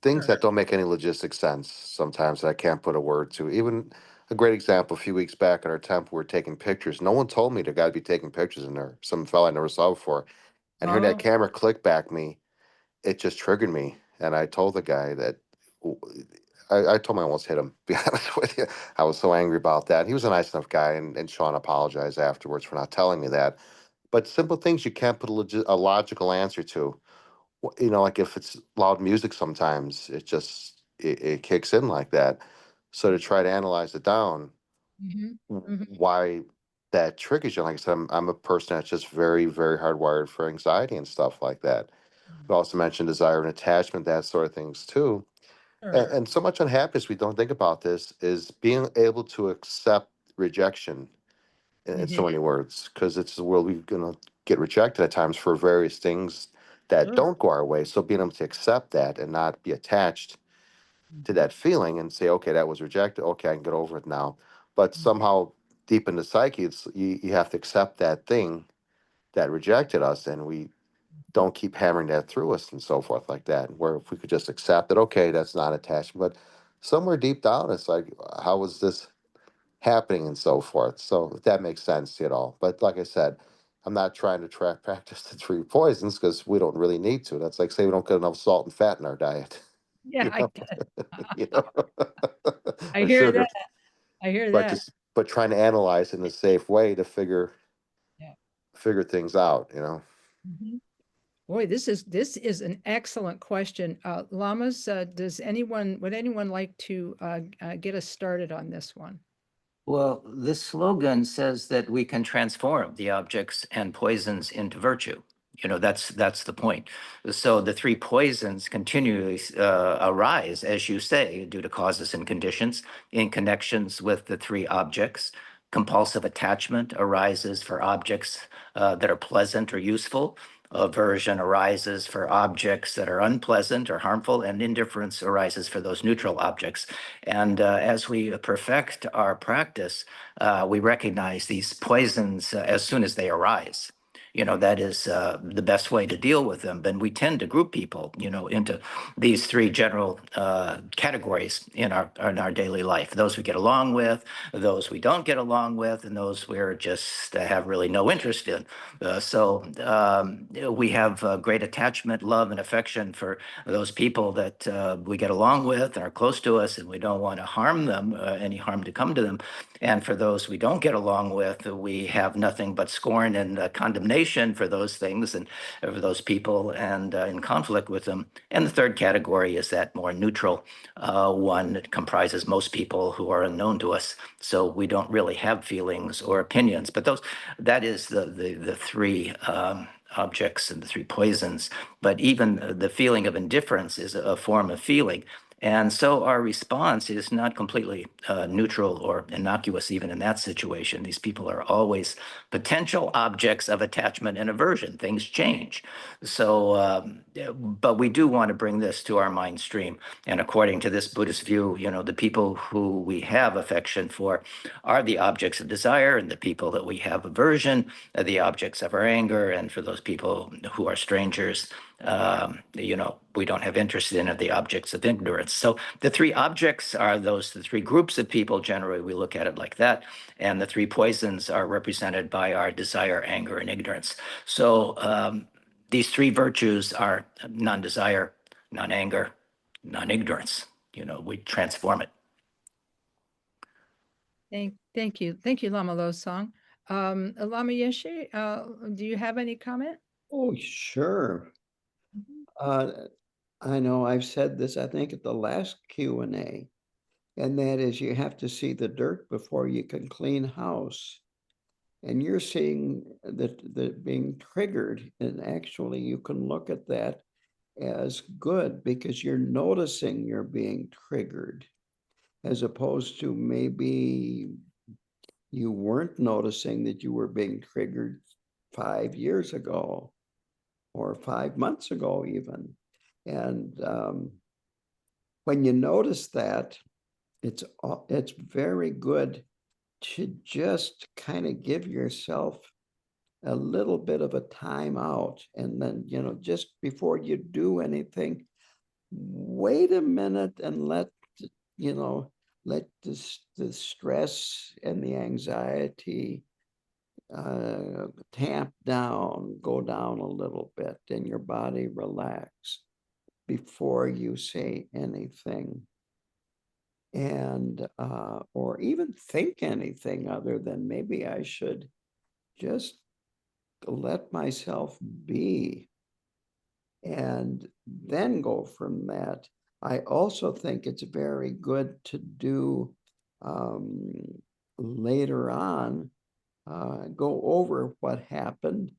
things Sure. that don't make any logistic sense sometimes that I can't put a word to. Even a great example, a few weeks back at our temple, we are taking pictures. No one told me to gotta be taking pictures in there. Some fella I never saw before. And hearing that Oh, camera click back me, it just triggered me. And I told the guy that I told him I almost hit him, to be honest with you. I was so angry about that. He was a nice enough guy, and Sean apologized afterwards for not telling me that. But simple things you can't put a logical answer to. You know, like if it's loud music, sometimes it kicks in like that. So to try to analyze it down, mhm, mhm, why that triggers you. Like I said, I'm a person that's just very, very hardwired for anxiety and stuff like that. We also mentioned desire and attachment, that sort of things too. sure. And so much unhappiness, we don't think about this, is being able to accept rejection in so Mhm, many words, because it's the world we're going to get rejected at times for various things that sure. don't go our way. So being able to accept that and not be attached to Mhm, that feeling and say, okay, that was rejected. Okay, I can get over it now. But mhm, somehow deep in the psyche, you have to accept that thing that rejected us, and we don't keep hammering that through us and so forth like that. Where if we could just accept it, okay, that's not attachment. But somewhere deep down, it's like, how is this happening and so forth? So if that makes sense at all. But like I said, I'm not trying to track practice the three poisons because we don't really need to. That's like say we don't get enough salt and fat in our diet, Yeah, you know, you know, I or hear that. sugar. I hear But that. just trying to analyze in a safe way to Yeah. figure things out, you know. Mhm. Boy, this is an excellent question. Lamas, would anyone like to get us started on this one? Well, this slogan says that we can transform the objects and poisons into virtue. You know, that's the point. So the three poisons continually arise, as you say, due to causes and conditions in connections with the three objects. Compulsive attachment arises for objects that are pleasant or useful. Aversion arises for objects that are unpleasant or harmful, and indifference arises for those neutral objects. And as we perfect our practice, we recognize these poisons as soon as they arise. You know, that is the best way to deal with them. And we tend to group people, you know, into these three general categories in our daily life: those we get along with, those we don't get along with, and those we're just have really no interest in. So we have great attachment, love, and affection for those people that we get along with and are close to us, and we don't want to harm them, any harm to come to them. And for those we don't get along with, we have nothing but scorn and condemnation for those things and for those people, and in conflict with them. And the third category is that more neutral one that comprises most people who are unknown to us. So we don't really have feelings or opinions. But that is the three objects and the three poisons. But even the feeling of indifference is a form of feeling. And so our response is not completely neutral or innocuous, even in that situation. These people are always potential objects of attachment and aversion. Things change. But we do want to bring this to our mind stream. And according to this Buddhist view, you know, the people who we have affection for are the objects of desire, and the people that we have aversion are the objects of our anger. And for those people who are strangers, you know, we don't have interest in are the objects of ignorance. So the three objects are the three groups of people. Generally, we look at it like that. And the three poisons are represented by our desire, anger, and ignorance. So these three virtues are non-desire, non-anger, non-ignorance. You know, we transform it. Thank you. Thank you, Lama Losang. Lama Yeshe, do you have any comment? Oh, sure. Mhm. I know I've said this, I think, at the last Q&A, and that is you have to see the dirt before you can clean house. And you're seeing that being triggered, and actually you can look at that as good because you're noticing you're being triggered, as opposed to maybe you weren't noticing that you were being triggered 5 years ago or 5 months ago even. And when you notice that, it's very good to just kind of give yourself a little bit of a timeout, and then, just before you do anything, wait a minute and let the stress and the anxiety go down a little bit, and your body relax before you say anything, and or even think anything other than maybe I should just let myself be, and then go from that. I also think it's very good to do later on, go over what happened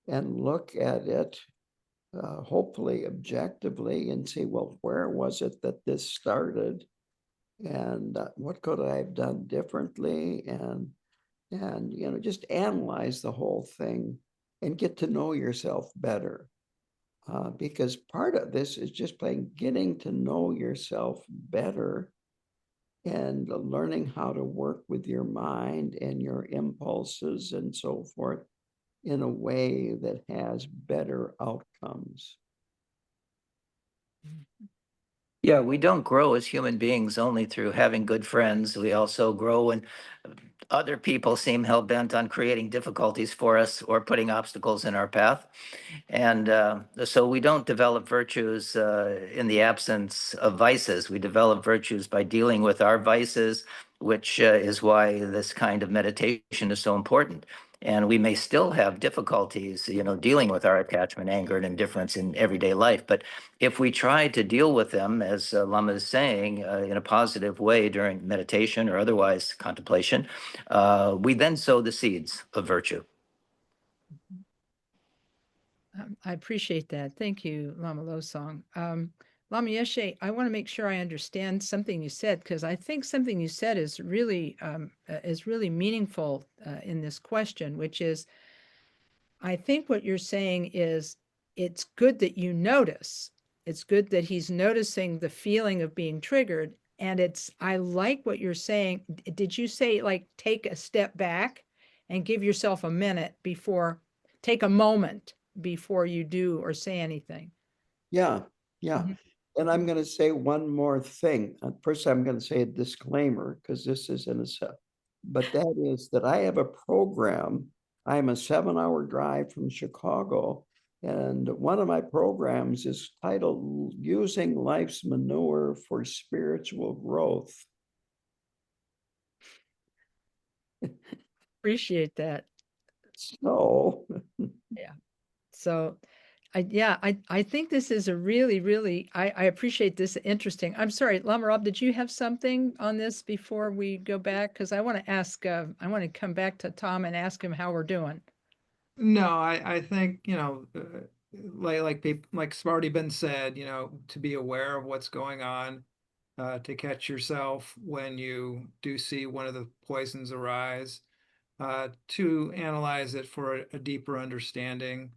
and look at it, hopefully objectively, and see, well, where was it that this started? And what could I have done differently? And just analyze the whole thing and get to know yourself better. Because part of this is just by getting to know yourself better and learning how to work with your mind and your impulses and so forth in a way that has better outcomes. Yeah, we don't grow as human beings only through having good friends. We also grow when other people seem hell-bent on creating difficulties for us or putting obstacles in our path. And so we don't develop virtues in the absence of vices. We develop virtues by dealing with our vices, which is why this kind of meditation is so important. And we may still have difficulties, dealing with our attachment, anger, and indifference in everyday life. But if we try to deal with them, as Lama is saying, in a positive way during meditation or otherwise contemplation, we then sow the seeds of virtue. I appreciate that. Thank you, Lama Losang. Lama Yeshe, I want to make sure I understand something you said, because I think something you said is really meaningful in this question, which is, I think what you're saying is it's good that you notice. It's good that he's noticing the feeling of being triggered. And I like what you're saying. Did you say, like, take a step back and give yourself a minute take a moment before you do or say anything? Yeah. Mhm. And I'm going to say one more thing. First, I'm going to say a disclaimer, because this is in a but that is that I have a program. I'm a 7-hour drive from Chicago, and one of my programs is titled Using Life's Manure for Spiritual Growth. Appreciate that. So, So I think this is a really, I appreciate this, interesting. I'm sorry, Lama Rob, did you have something on this before we go back? Because I want to ask, I want to come back to Tom and ask him how we're doing. No, I think, like it's already been said, to be aware of what's going on, to catch yourself when you do see one of the poisons arise, to analyze it for a deeper understanding.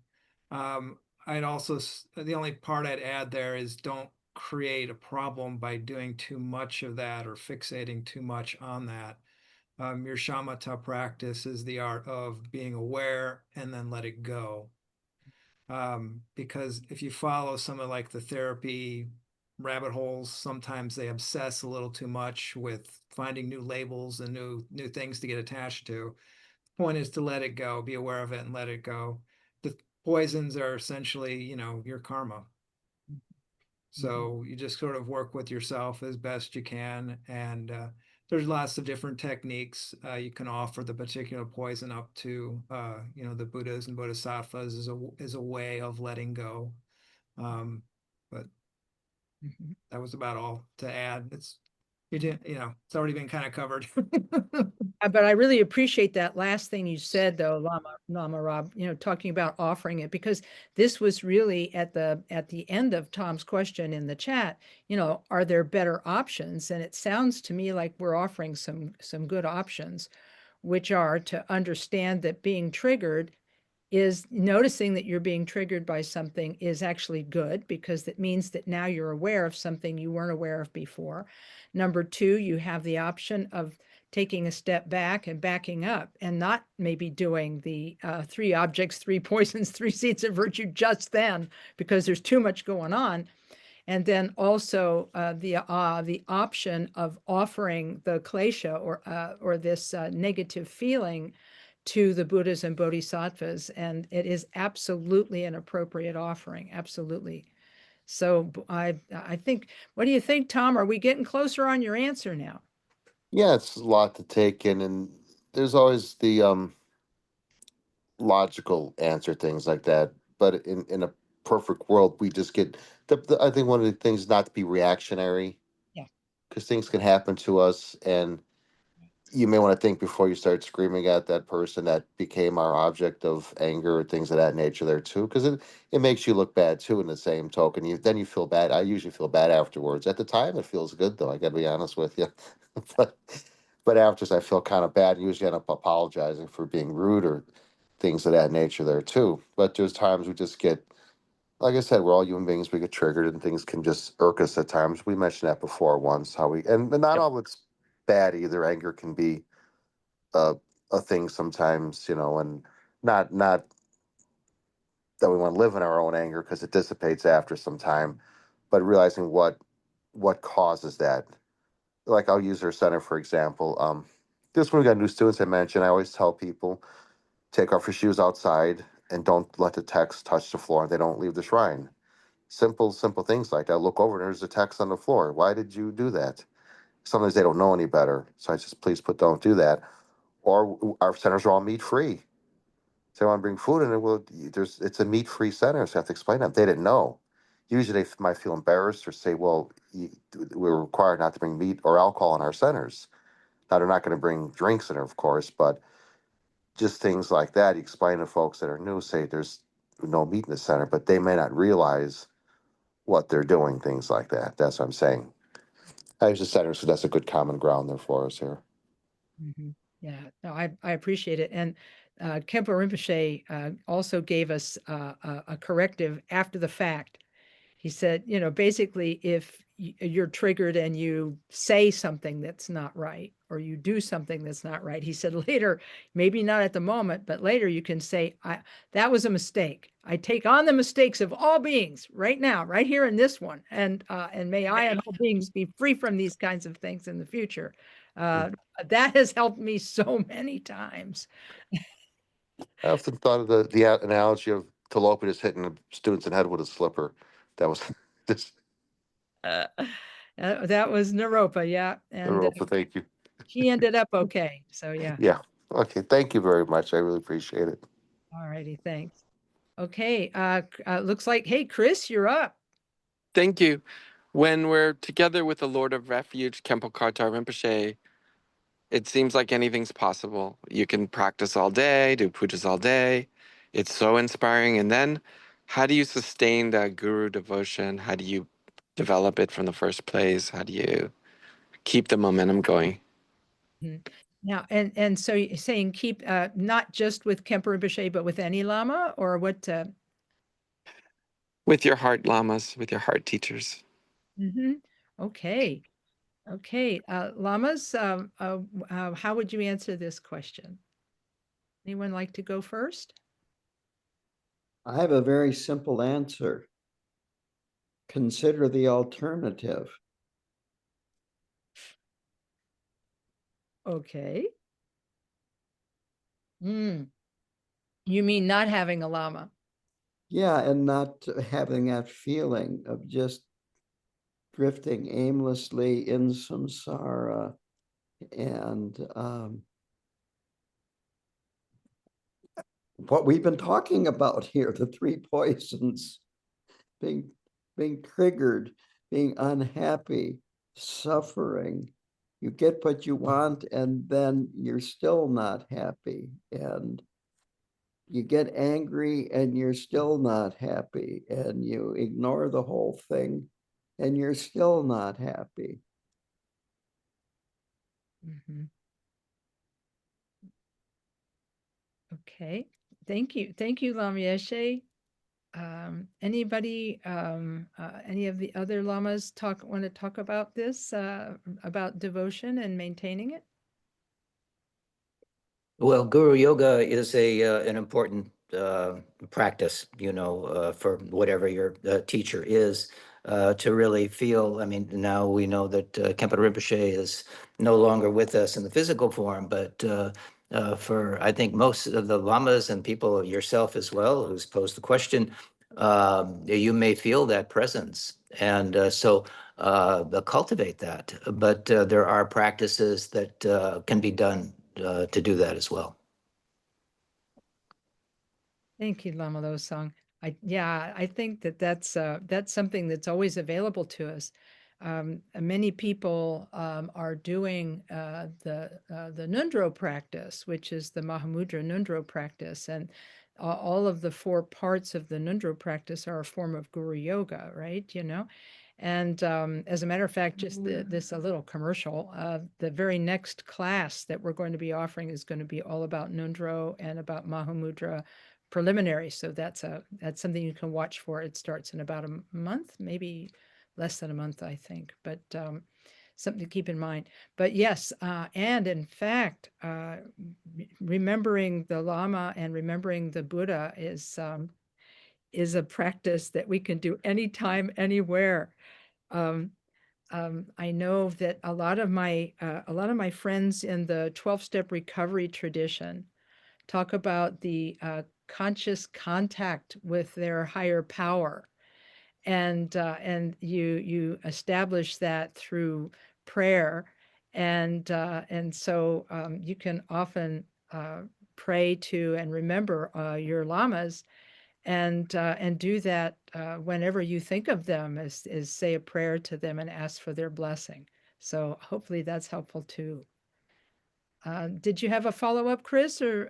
I'd also, the only part I'd add there is don't create a problem by doing too much of that or fixating too much on that. Your shamatha practice is the art of being aware and then let it go. Because if you follow some of like the therapy rabbit holes, sometimes they obsess a little too much with finding new labels and new things to get attached to. The point is to let it go, be aware of it and let it go. The poisons are essentially, your karma. So you just sort of work with yourself as best you can. And there's lots of different techniques you can offer the particular poison up to, the Buddhas and Bodhisattvas is a way of letting go. But that was about all to add. It's already been kind of covered. But I really appreciate that last thing you said, though, Lama Rob, talking about offering it, because this was really at the end of Tom's question in the chat, are there better options? And it sounds to me like we're offering some good options, which are to understand that being triggered is noticing that you're being triggered by something is actually good, because that means that now you're aware of something you weren't aware of before. Number two, you have the option of taking a step back and backing up and not maybe doing the 3 objects, 3 poisons, 3 seeds of virtue just then, because there's too much going on. And then also the option of offering the klesha or this negative feeling to the Buddhas and Bodhisattvas, and it is absolutely an appropriate offering, absolutely. So I think, what do you think, Tom? Are we getting closer on your answer now? Yeah, it's a lot to take in, and there's always the logical answer, things like that. But in a perfect world, we just get I think one of the things not to be reactionary. Yeah. Because things can happen to us, and you may want to think before you start screaming at that person that became our object of anger or things of that nature there too, because it makes you look bad too in the same token. Then you feel bad. I usually feel bad afterwards. At the time it feels good though, I gotta be honest with you. but afterwards I feel kind of bad. Usually end up apologizing for being rude or things of that nature there too. But there's times we just get, like I said, we're all human beings. We get triggered, and things can just irk us at times. We mentioned that before once. How we and not Yep. all of it's bad either. Anger can be a thing sometimes, and not that we want to live in our own anger because it dissipates after some time, but realizing what causes that. Like I'll use our center for example. This when we got new students, I mentioned, I always tell people take off your shoes outside and don't let the text touch the floor. They don't leave the shrine. Simple things like that. Look over and there's a text on the floor. Why did you do that? Sometimes they don't know any better. So I just please don't do that. Or our centers are all meat free. So I want to bring food in, well, it's a meat free center. So I have to explain that. They didn't know. Usually they might feel embarrassed or say, well, we're required not to bring meat or alcohol in our centers. Now they're not going to bring drinks in there, of course, but just things like that. You explain to folks that are new, say there's no meat in the center, but they may not realize what they're doing, things like that. That's what I'm saying. I use the center, so that's a good common ground there for us here. Mhm. Yeah, no, I appreciate it. And Khenpo Rinpoche also gave us a corrective after the fact. He said, basically, if you're triggered and you say something that's not right, or you do something that's not right, he said later, maybe not at the moment, but later you can say, that was a mistake. I take on the mistakes of all beings right now, right here in this one. And may I and all beings be free from these kinds of things in the future. That has helped me so many times. I often thought of the analogy of Talopius hitting the students in the head with a slipper. That was just That was Naropa, yeah. the And rope. Thank you. she ended up okay. So yeah. Yeah. Okay. Thank you very much. I really appreciate it. All righty, thanks. Okay, looks like, hey, Chris, you're up. Thank you. When we're together with the Lord of Refuge, Khenpo Karthar Rinpoche, it seems like anything's possible. You can practice all day, do pujas all day. It's so inspiring. And then how do you sustain that guru devotion? How do you develop it from the first place? How do you keep the momentum going? Mhm. Now, and so you're saying keep not just with Khenpo Rinpoche, but with any Lama, or what? With your heart lamas, with your heart teachers. Mhm. Okay, okay. Lamas, how would you answer this question? Anyone like to go first? I have a very simple answer. Consider the alternative. Okay. You mean not having a Lama? Yeah, and not having that feeling of just drifting aimlessly in samsara and what we've been talking about here, the 3 poisons, being triggered, being unhappy, suffering. You get what you want and then you're still not happy, and you get angry and you're still not happy, and you ignore the whole thing and you're still not happy. Mhm. Okay, Thank you. Thank you, Lama Yeshe. Anybody, any of the other lamas want to talk about this, about devotion and maintaining it? Well, Guru Yoga is an important practice, for whatever your teacher is, to really feel. I mean, now we know that Khenpo Rinpoche is no longer with us in the physical form, but for I think most of the lamas and people, yourself as well, who's posed the question, you may feel that presence, and so cultivate that. But there are practices that can be done to do that as well. Thank you, Lama Losang. I think that's something that's always available to us. Many people are doing the Nundro practice, which is the Mahamudra Nundro practice, and all of the 4 parts of the Nundro practice are a form of Guru Yoga, right? And as a matter of fact, just this a little commercial, the very next class that we're going to be offering is going to be all about Nundro and about Mahamudra preliminary. So that's something you can watch for. It starts in about a month, maybe less than a month, I think, but something to keep in mind. But yes, and in fact, remembering the Lama and remembering the Buddha is a practice that we can do anytime, anywhere. I know that a lot of my friends in the 12-step recovery tradition talk about the conscious contact with their higher power, and you establish that through prayer, and so you can often pray to and remember your lamas, and do that whenever you think of them, is say a prayer to them and ask for their blessing. So hopefully that's helpful too. Did you have a follow-up, Chris, or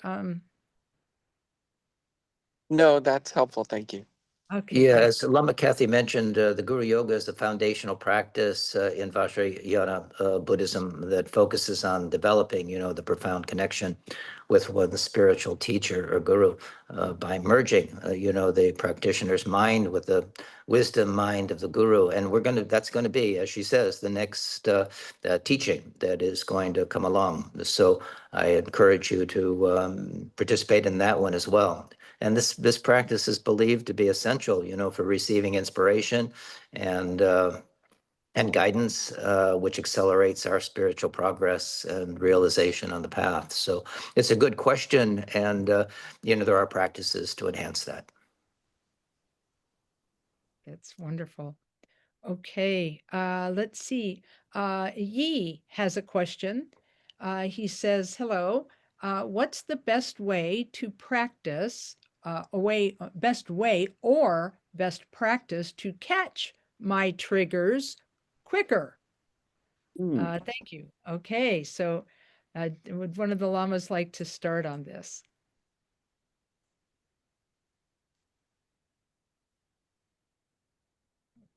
No, that's helpful. Thank you. okay, Yeah, great. as Lama Kathy mentioned, the Guru Yoga is the foundational practice in Vajrayana Buddhism that focuses on developing, the profound connection with one's spiritual teacher or guru by merging, the practitioner's mind with the wisdom mind of the guru. And that's going to be, as she says, the next teaching that is going to come along. So I encourage you to participate in that one as well. And this practice is believed to be essential, for receiving inspiration and guidance, which accelerates our spiritual progress and realization on the path. So it's a good question, and there are practices to enhance that. That's wonderful. Okay, let's see. Yi has a question. He says, hello, what's the best way to practice, best way or best practice to catch my triggers quicker? Thank you. Okay, so would one of the lamas like to start on this?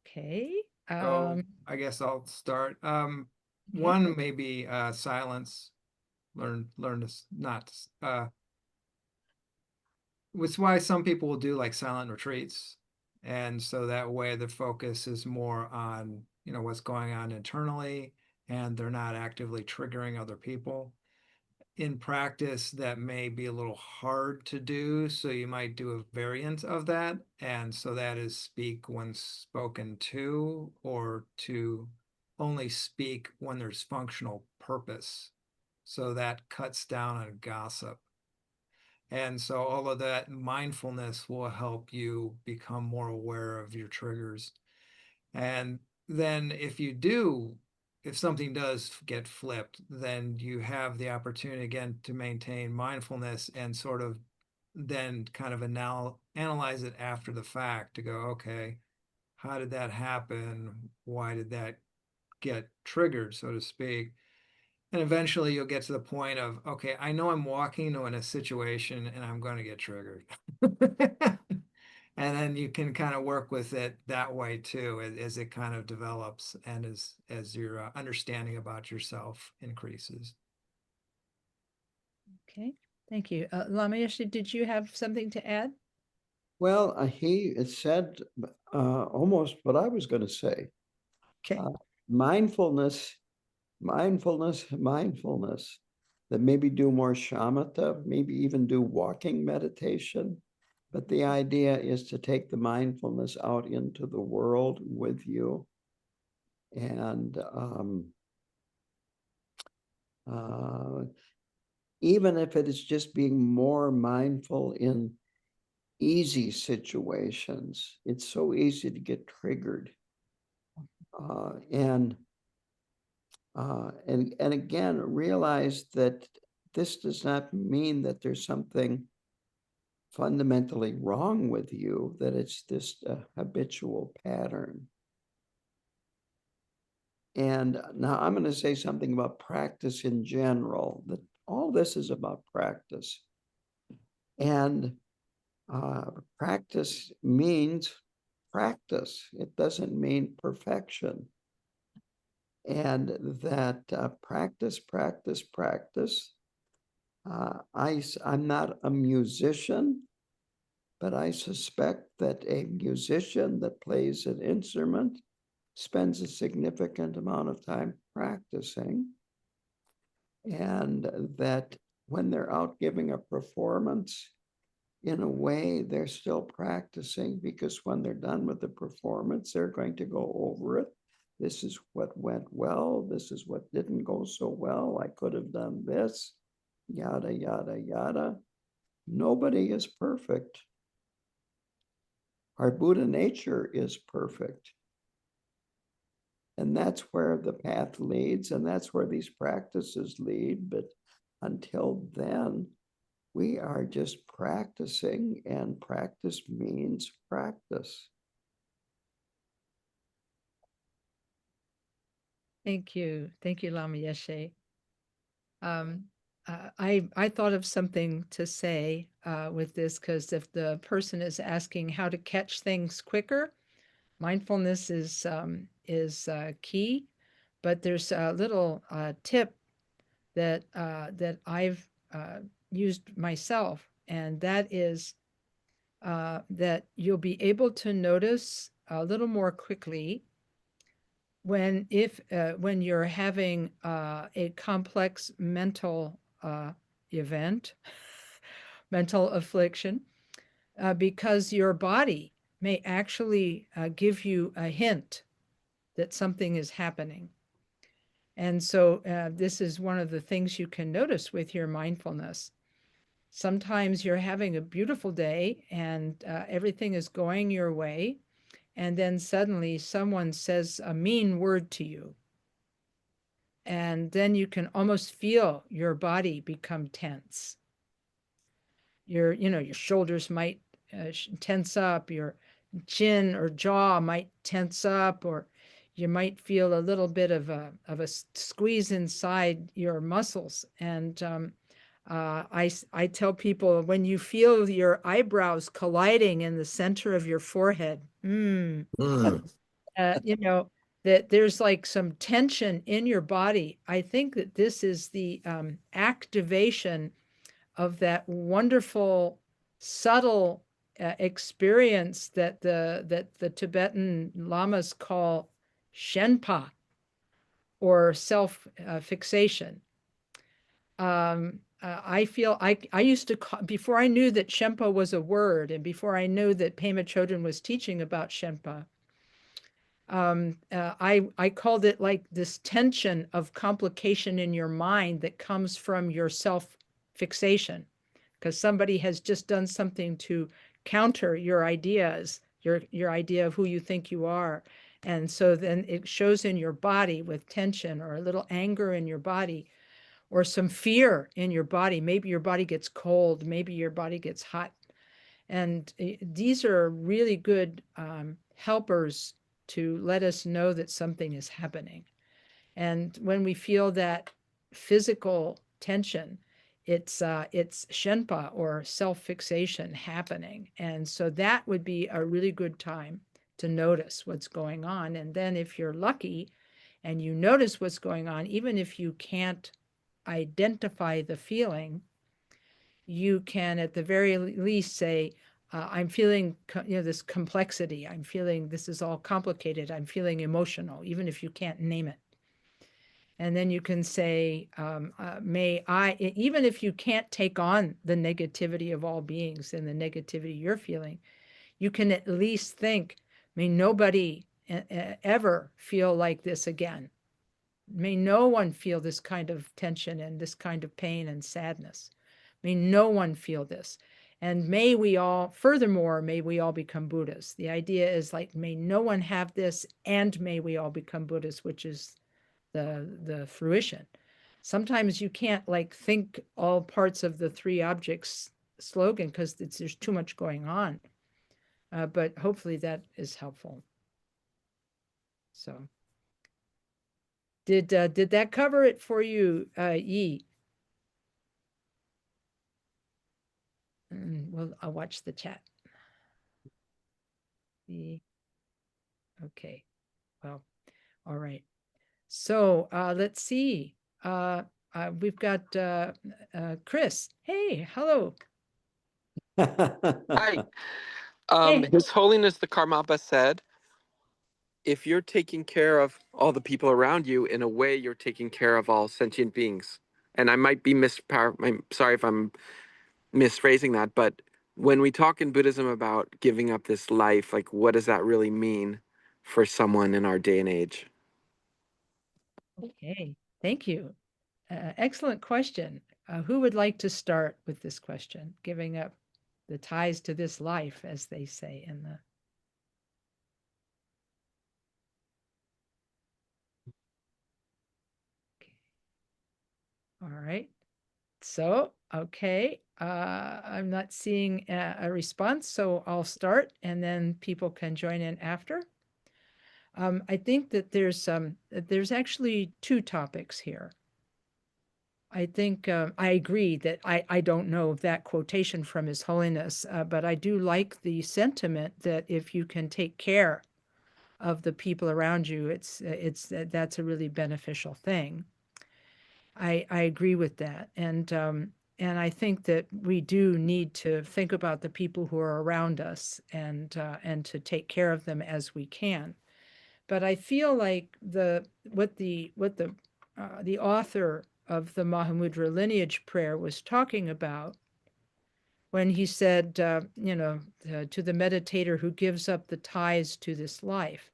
Okay. So I guess I'll start. One maybe silence. Learn to not. Which is why some people will do like silent retreats, and so that way the focus is more on what's going on internally, and they're not actively triggering other people. In practice, that may be a little hard to do, so you might do a variant of that, and so that is speak when spoken to, or to only speak when there's functional purpose. So that cuts down on gossip. And so all of that mindfulness will help you become more aware of your triggers. And then if something does get flipped, then you have the opportunity again to maintain mindfulness and sort of then kind of analyze it after the fact to go, okay, how did that happen? Why did that get triggered, so to speak? And eventually you'll get to the point of, okay, I know I'm walking into a situation and I'm going to get triggered. And then you can kind of work with it that way too, as it kind of develops and as your understanding about yourself increases. Okay, Thank you. Lama Yeshe, did you have something to add? Well, he said almost what I was going to say. Okay. Mindfulness, mindfulness. That maybe do more shamatha, maybe even do walking meditation. But the idea is to take the mindfulness out into the world with you. And even if it is just being more mindful in easy situations, it's so easy to get triggered. And again, realize that this does not mean that there's something fundamentally wrong with you, that it's this habitual pattern. And now I'm going to say something about practice in general, that all this is about practice. And practice means practice. It doesn't mean perfection. And that practice. I'm not a musician, but I suspect that a musician that plays an instrument spends a significant amount of time practicing. And that when they're out giving a performance, in a way, they're still practicing, because when they're done with the performance, they're going to go over it. This is what went well. This is what didn't go so well. I could have done this, yada, yada, yada. Nobody is perfect. Our Buddha nature is perfect. And that's where the path leads, and that's where these practices lead. But until then, we are just practicing, and practice means practice. Thank you. Thank you, Lama Yeshe. I thought of something to say with this, because if the person is asking how to catch things quicker, mindfulness is key. But there's a little tip that I've used myself, and that is that you'll be able to notice a little more quickly when you're having a complex mental event, mental affliction, because your body may actually give you a hint that something is happening. And so this is one of the things you can notice with your mindfulness. Sometimes you're having a beautiful day and everything is going your way, and then suddenly someone says a mean word to you. And then you can almost feel your body become tense. Your shoulders might tense up, your chin or jaw might tense up, or you might feel a little bit of a squeeze inside your muscles. And I tell people, when you feel your eyebrows colliding in the center of your forehead, that there's like some tension in your body. I think that this is the activation of that wonderful, subtle experience that the Tibetan lamas call Shenpa, or self fixation. I feel I used to call, before I knew that Shenpa was a word, and before I knew that Pema Chodron was teaching about Shenpa, I called it like this tension of complication in your mind that comes from your self fixation, because somebody has just done something to counter your ideas, your idea of who you think you are. And so then it shows in your body with tension, or a little anger in your body, or some fear in your body. Maybe your body gets cold, maybe your body gets hot. And these are really good helpers to let us know that something is happening. And when we feel that physical tension, it's Shenpa, or self-fixation, happening. And so that would be a really good time to notice what's going on. And then if you're lucky and you notice what's going on, even if you can't identify the feeling, you can at the very least say, I'm feeling, this complexity. I'm feeling this is all complicated. I'm feeling emotional, even if you can't name it. And then you can say, may I, even if you can't take on the negativity of all beings and the negativity you're feeling, you can at least think, may nobody ever feel like this again. May no one feel this kind of tension and this kind of pain and sadness. May no one feel this. And may we all, furthermore, may we all become Buddhas. The idea is like, may no one have this, and may we all become Buddhas, which is the fruition. Sometimes you can't like think all parts of the three objects slogan because there's too much going on. But hopefully that is helpful. So did that cover it for you, Yi? Well, I'll watch the chat. Okay. Well, all right. So let's see. We've got Chris. Hey, hello. Hi. Hey. His Holiness the Karmapa said, if you're taking care of all the people around you, in a way, you're taking care of all sentient beings. And I might be I'm sorry if I'm misphrasing that, but when we talk in Buddhism about giving up this life, like what does that really mean for someone in our day and age? Okay, thank you. Excellent question. Who would like to start with this question? Giving up the ties to this life, as they say in the. Okay. All right. So, okay, I'm not seeing a response, so I'll start and then people can join in after. I think that there's actually two topics here. I think I agree that I don't know that quotation from His Holiness, but I do like the sentiment that if you can take care of the people around you, that's a really beneficial thing. I agree with that, and I think that we do need to think about the people who are around us and to take care of them as we can. But I feel like what the author of the Mahamudra lineage prayer was talking about when he said, to the meditator who gives up the ties to this life.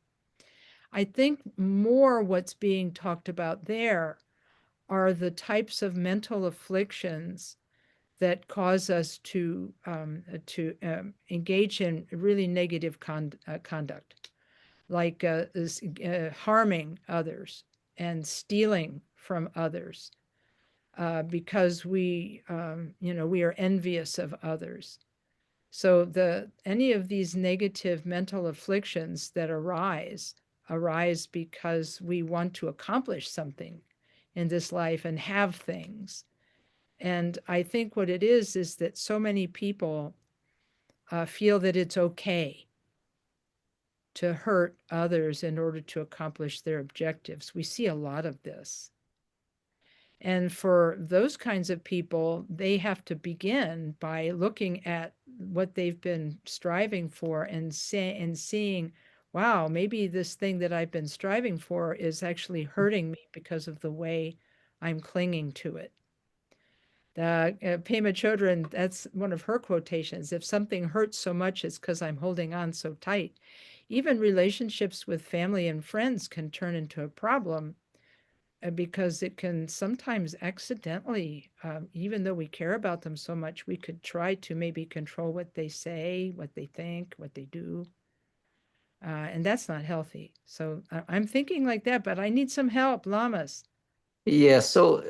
I think more what's being talked about there are the types of mental afflictions that cause us to engage in really negative conduct, like harming others and stealing from others, because we are envious of others. So any of these negative mental afflictions that arise because we want to accomplish something in this life and have things. And I think what it is that so many people feel that it's okay to hurt others in order to accomplish their objectives. We see a lot of this. And for those kinds of people, they have to begin by looking at what they've been striving for and seeing, wow, maybe this thing that I've been striving for is actually hurting me because of the way I'm clinging to it. Pema Chodron, that's one of her quotations. If something hurts so much, it's because I'm holding on so tight. Even relationships with family and friends can turn into a problem because it can sometimes accidentally, even though we care about them so much, we could try to maybe control what they say, what they think, what they do. And that's not healthy. So I'm thinking like that, but I need some help, Lamas. Yeah, so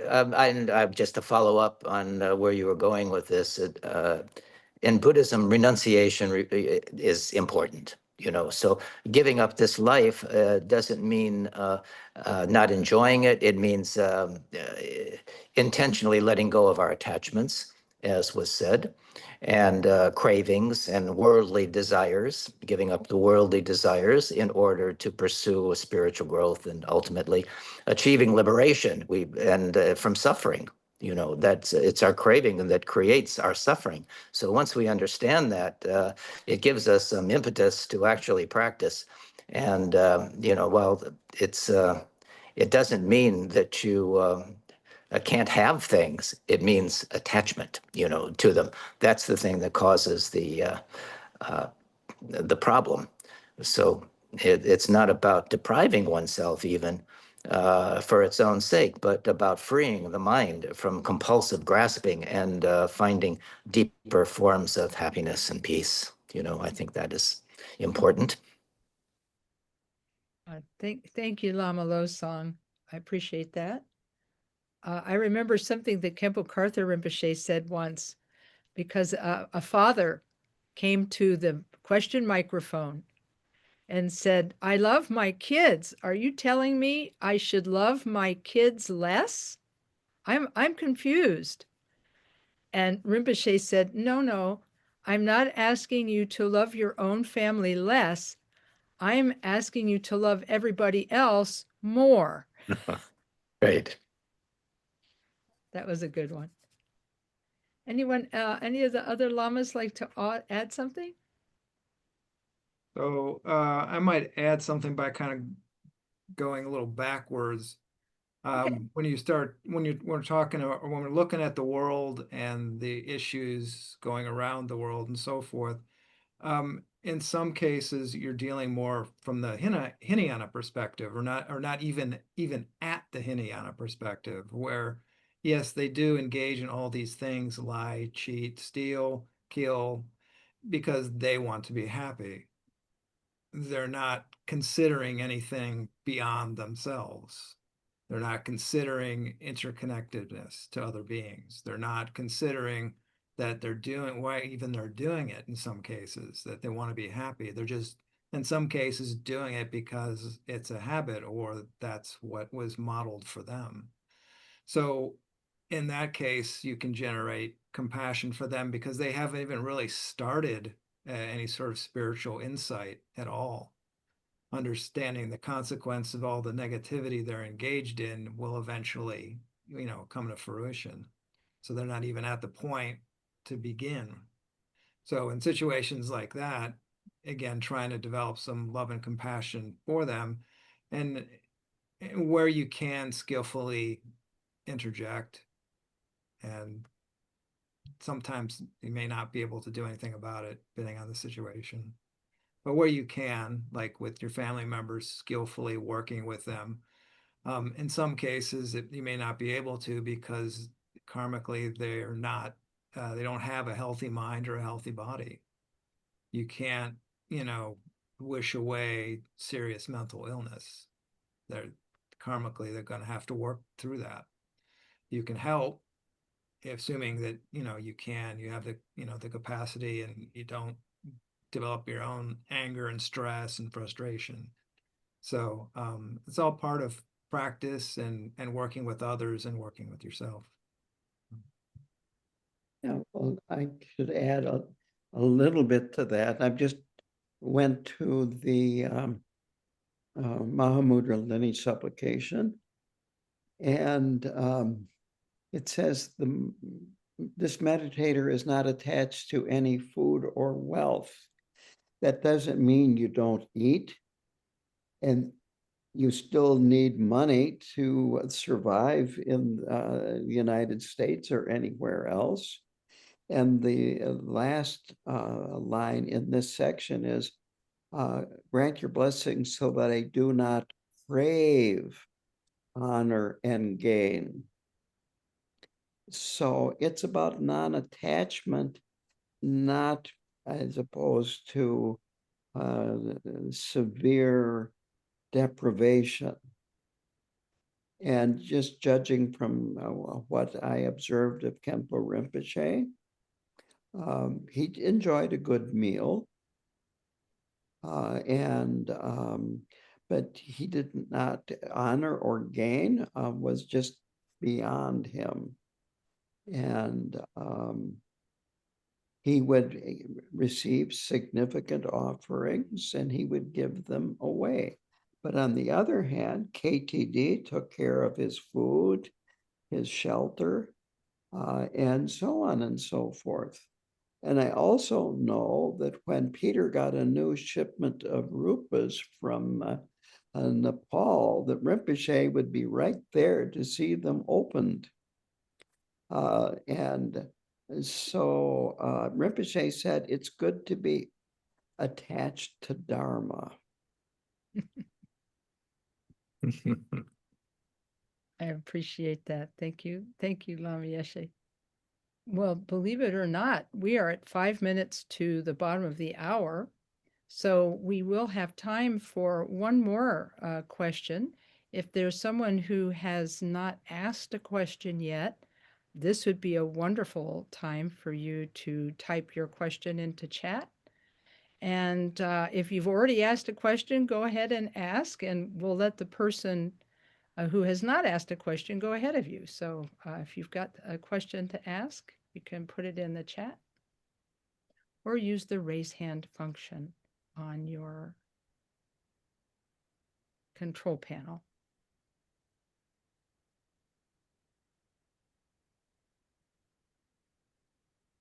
just to follow up on where you were going with this, in Buddhism, renunciation is important. So giving up this life doesn't mean not enjoying it. It means intentionally letting go of our attachments, as was said, and cravings and worldly desires, giving up the worldly desires in order to pursue a spiritual growth and ultimately achieving liberation from suffering. You know, it's our craving that creates our suffering. So once we understand that, it gives us some impetus to actually practice. And you know, while it doesn't mean that you can't have things. It means attachment, you know, to them. That's the thing that causes the problem. So it's not about depriving oneself even for its own sake, but about freeing the mind from compulsive grasping and finding deeper forms of happiness and peace. You know, I think that is important. Thank you, Lama Losang. I appreciate that. I remember something that Khenpo Karthar Rinpoche said once, because a father came to the question microphone and said, "I love my kids. Are you telling me I should love my kids less? I'm confused." And Rinpoche said, "No, I'm not asking you to love your own family less. I'm asking you to love everybody else more." Right. That was a good one. Anyone, any of the other lamas like to add something? So I might add something by kind of going a little backwards. Okay. When we're talking about, or when we're looking at the world and the issues going around the world and so forth, in some cases you're dealing more from the Hinayana perspective, or not even at the Hinayana perspective, where yes, they do engage in all these things, lie, cheat, steal, kill, because they want to be happy. They're not considering anything beyond themselves. They're not considering interconnectedness to other beings. They're not considering that they're doing it in some cases, that they want to be happy. They're just, in some cases, doing it because it's a habit or that's what was modeled for them. So in that case, you can generate compassion for them because they haven't even really started any sort of spiritual insight at all. Understanding the consequence of all the negativity they're engaged in will eventually, come to fruition. So they're not even at the point to begin. So in situations like that, again, trying to develop some love and compassion for them, and where you can skillfully interject, and sometimes you may not be able to do anything about it depending on the situation, but where you can, like with your family members, skillfully working with them. In some cases you may not be able to because karmically they don't have a healthy mind or a healthy body. You can't, wish away serious mental illness. They're karmically, they're going to have to work through that. You can help, assuming that you have the capacity, and you don't develop your own anger and stress and frustration. So it's all part of practice and working with others and working with yourself. Yeah, well, I should add a little bit to that. I've just went to the Mahamudra lineage supplication, and it says this meditator is not attached to any food or wealth. That doesn't mean you don't eat, and you still need money to survive in the United States or anywhere else. And the last line in this section is, grant your blessings so that I do not crave honor and gain. So it's about non-attachment, not as opposed to severe deprivation. And just judging from what I observed of Khenpo Rinpoche, he enjoyed a good meal, but he did not honor or gain, was just beyond him. And he would receive significant offerings and he would give them away. But on the other hand, KTD took care of his food, his shelter, and so on and so forth. And I also know that when Peter got a new shipment of rupas from Nepal, that Rinpoche would be right there to see them opened. And so Rinpoche said, it's good to be attached to Dharma. I appreciate that. Thank you. Thank you, Lama Yeshe. Well, believe it or not, we are at 5 minutes to the bottom of the hour. So we will have time for one more question. If there's someone who has not asked a question yet, this would be a wonderful time for you to type your question into chat. And if you've already asked a question, go ahead and ask, and we'll let the person who has not asked a question go ahead of you. So if you've got a question to ask, you can put it in the chat or use the raise hand function on your control panel.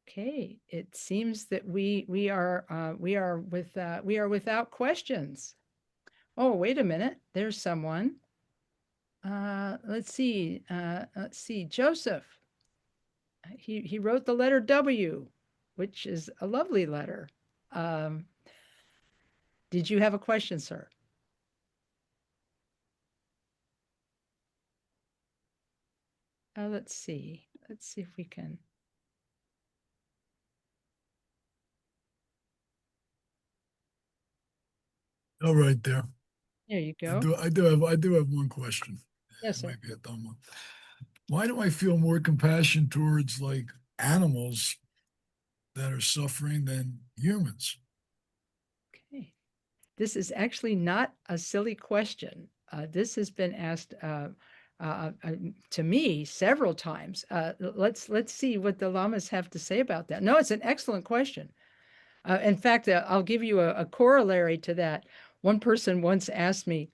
Okay, it seems that we are without questions. Oh, wait a minute, there's someone. Let's see, Joseph. He wrote the letter W, which is a lovely letter. Did you have a question, sir? Let's see if we can. All right, there. There you go. I do have one question. Yes, It sir. might be a dumb one. Why do I feel more compassion towards like animals that are suffering than humans? Okay. This is actually not a silly question. This has been asked to me several times. Let's see what the lamas have to say about that. No, it's an excellent question. In fact, I'll give you a corollary to that. One person once asked me,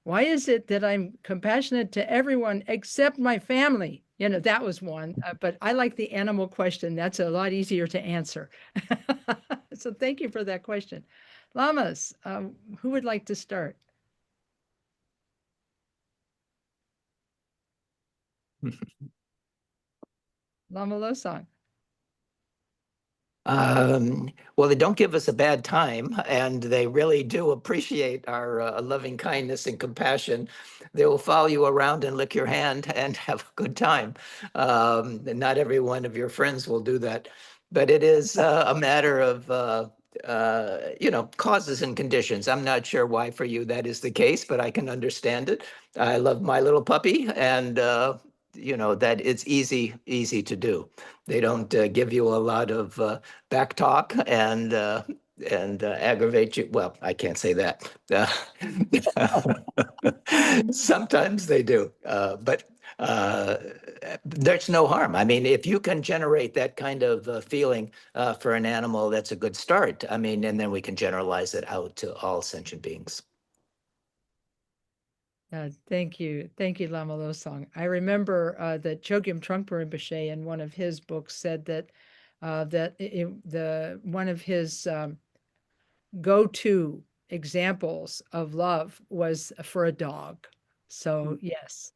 why is it that I'm compassionate to everyone except my family? You know, that was one, but I like the animal question. That's a lot easier to answer. So thank you for that question. Lamas, who would like to start? Lama Losang. Well, they don't give us a bad time, and they really do appreciate our loving kindness and compassion. They will follow you around and lick your hand and have a good time. Not every one of your friends will do that, but it is a matter of causes and conditions. I'm not sure why for you that is the case, but I can understand it. I love my little puppy, and that it's easy to do. They don't give you a lot of back talk and aggravate you. Well, I can't say that. Sometimes they do, but there's no harm. I mean, if you can generate that kind of feeling for an animal, that's a good start. I mean, and then we can generalize it out to all sentient beings. Thank you, Lama Losang. I remember that Chogyam Trungpa Rinpoche in one of his books said that one of his go-to examples of love was for a dog. So yes,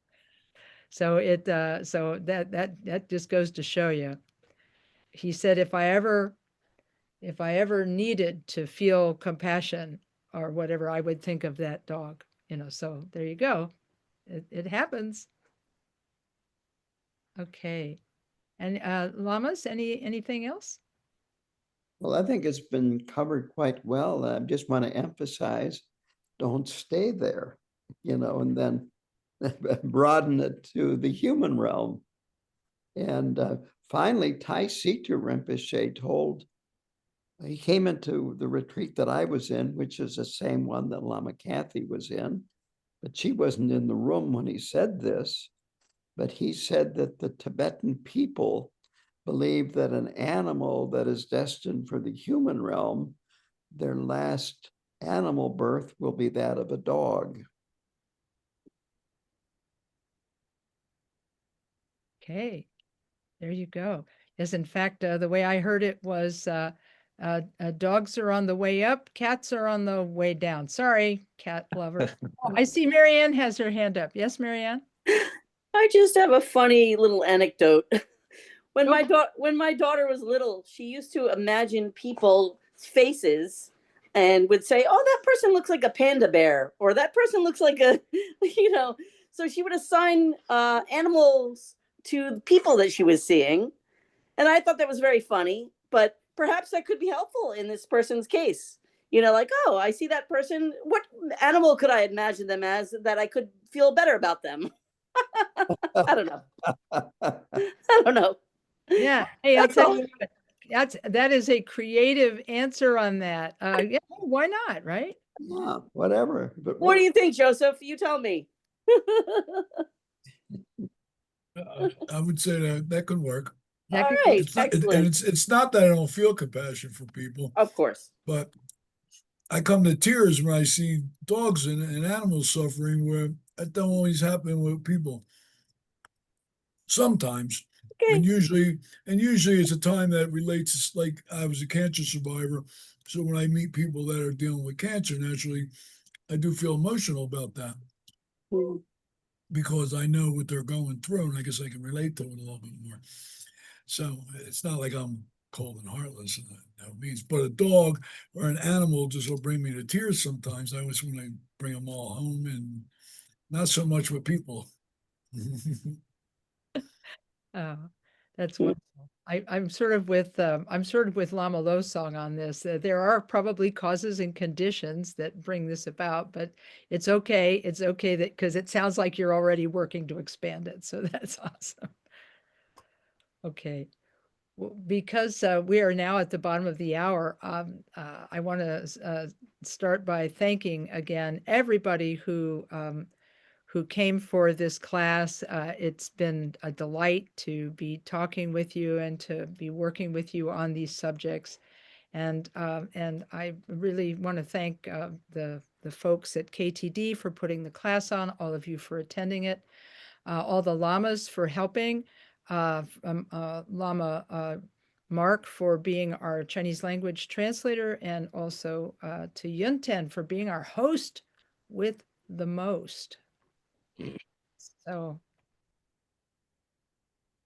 so that just goes to show you. He said, if I ever needed to feel compassion or whatever, I would think of that dog. So there you go. It happens. Okay. And Lamas, anything else? Well, I think it's been covered quite well. I just want to emphasize, don't stay there, and then broaden it to the human realm. And finally, Tai Situ Rinpoche he came into the retreat that I was in, which is the same one that Lama Kathy was in, but she wasn't in the room when he said this. But he said that the Tibetan people believe that an animal that is destined for the human realm, their last animal birth will be that of a dog. Okay. There you go. Yes, in fact, the way I heard it was dogs are on the way up, cats are on the way down. Sorry, cat lover. Oh, I see Marianne has her hand up. Yes, Marianne? I just have a funny little anecdote. When Oh. my daughter was little, she used to imagine people's faces and would say, "Oh, that person looks like a panda bear," or "That person looks like a," you know. So she would assign animals to the people that she was seeing, and I thought that was very funny. But perhaps that could be helpful in this person's case. You know, like, oh, I see that person. What animal could I imagine them as that I could feel better about them? I don't know. I don't know. Yeah. Hey, I'll That's tell all. you what, that is a creative answer on that. Yeah, why not, right? Yeah, whatever. But What do you think, Joseph? You tell me. I would say that that could work. That All could right, It's not, and excellent. it's not that I don't feel compassion for people, Of course. but I come to tears when I see dogs and animals suffering, where that don't always happen with people. Sometimes, Okay. and usually it's a time that relates. Like, I was a cancer survivor, so when I meet people that are dealing with cancer, naturally, I do feel emotional about that because I know what they're going through, and I guess I can relate to it a little bit more. So it's not like I'm cold and heartless in no means, but a dog or an animal just will bring me to tears sometimes. I wish when I bring them all home, and not so much with people. Oh, that's wonderful. I'm sort of with Lama Losang on this. There are probably causes and conditions that bring this about, but it's okay. It's okay that because it sounds like you're already working to expand it. So that's awesome. Okay. Well, because we are now at the bottom of the hour, I want to start by thanking again everybody who came for this class. It's been a delight to be talking with you and to be working with you on these subjects. And I really want to thank the folks at KTD for putting the class on, all of you for attending it, all the lamas for helping, Lama Mark for being our Chinese language translator, and also to Yunten for being our host with the most. So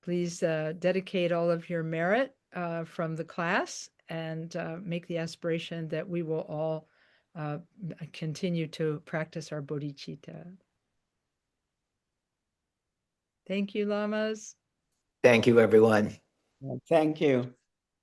please dedicate all of your merit from the class and make the aspiration that we will all continue to practice our bodhicitta. Thank you, lamas. Thank you, everyone. Thank you.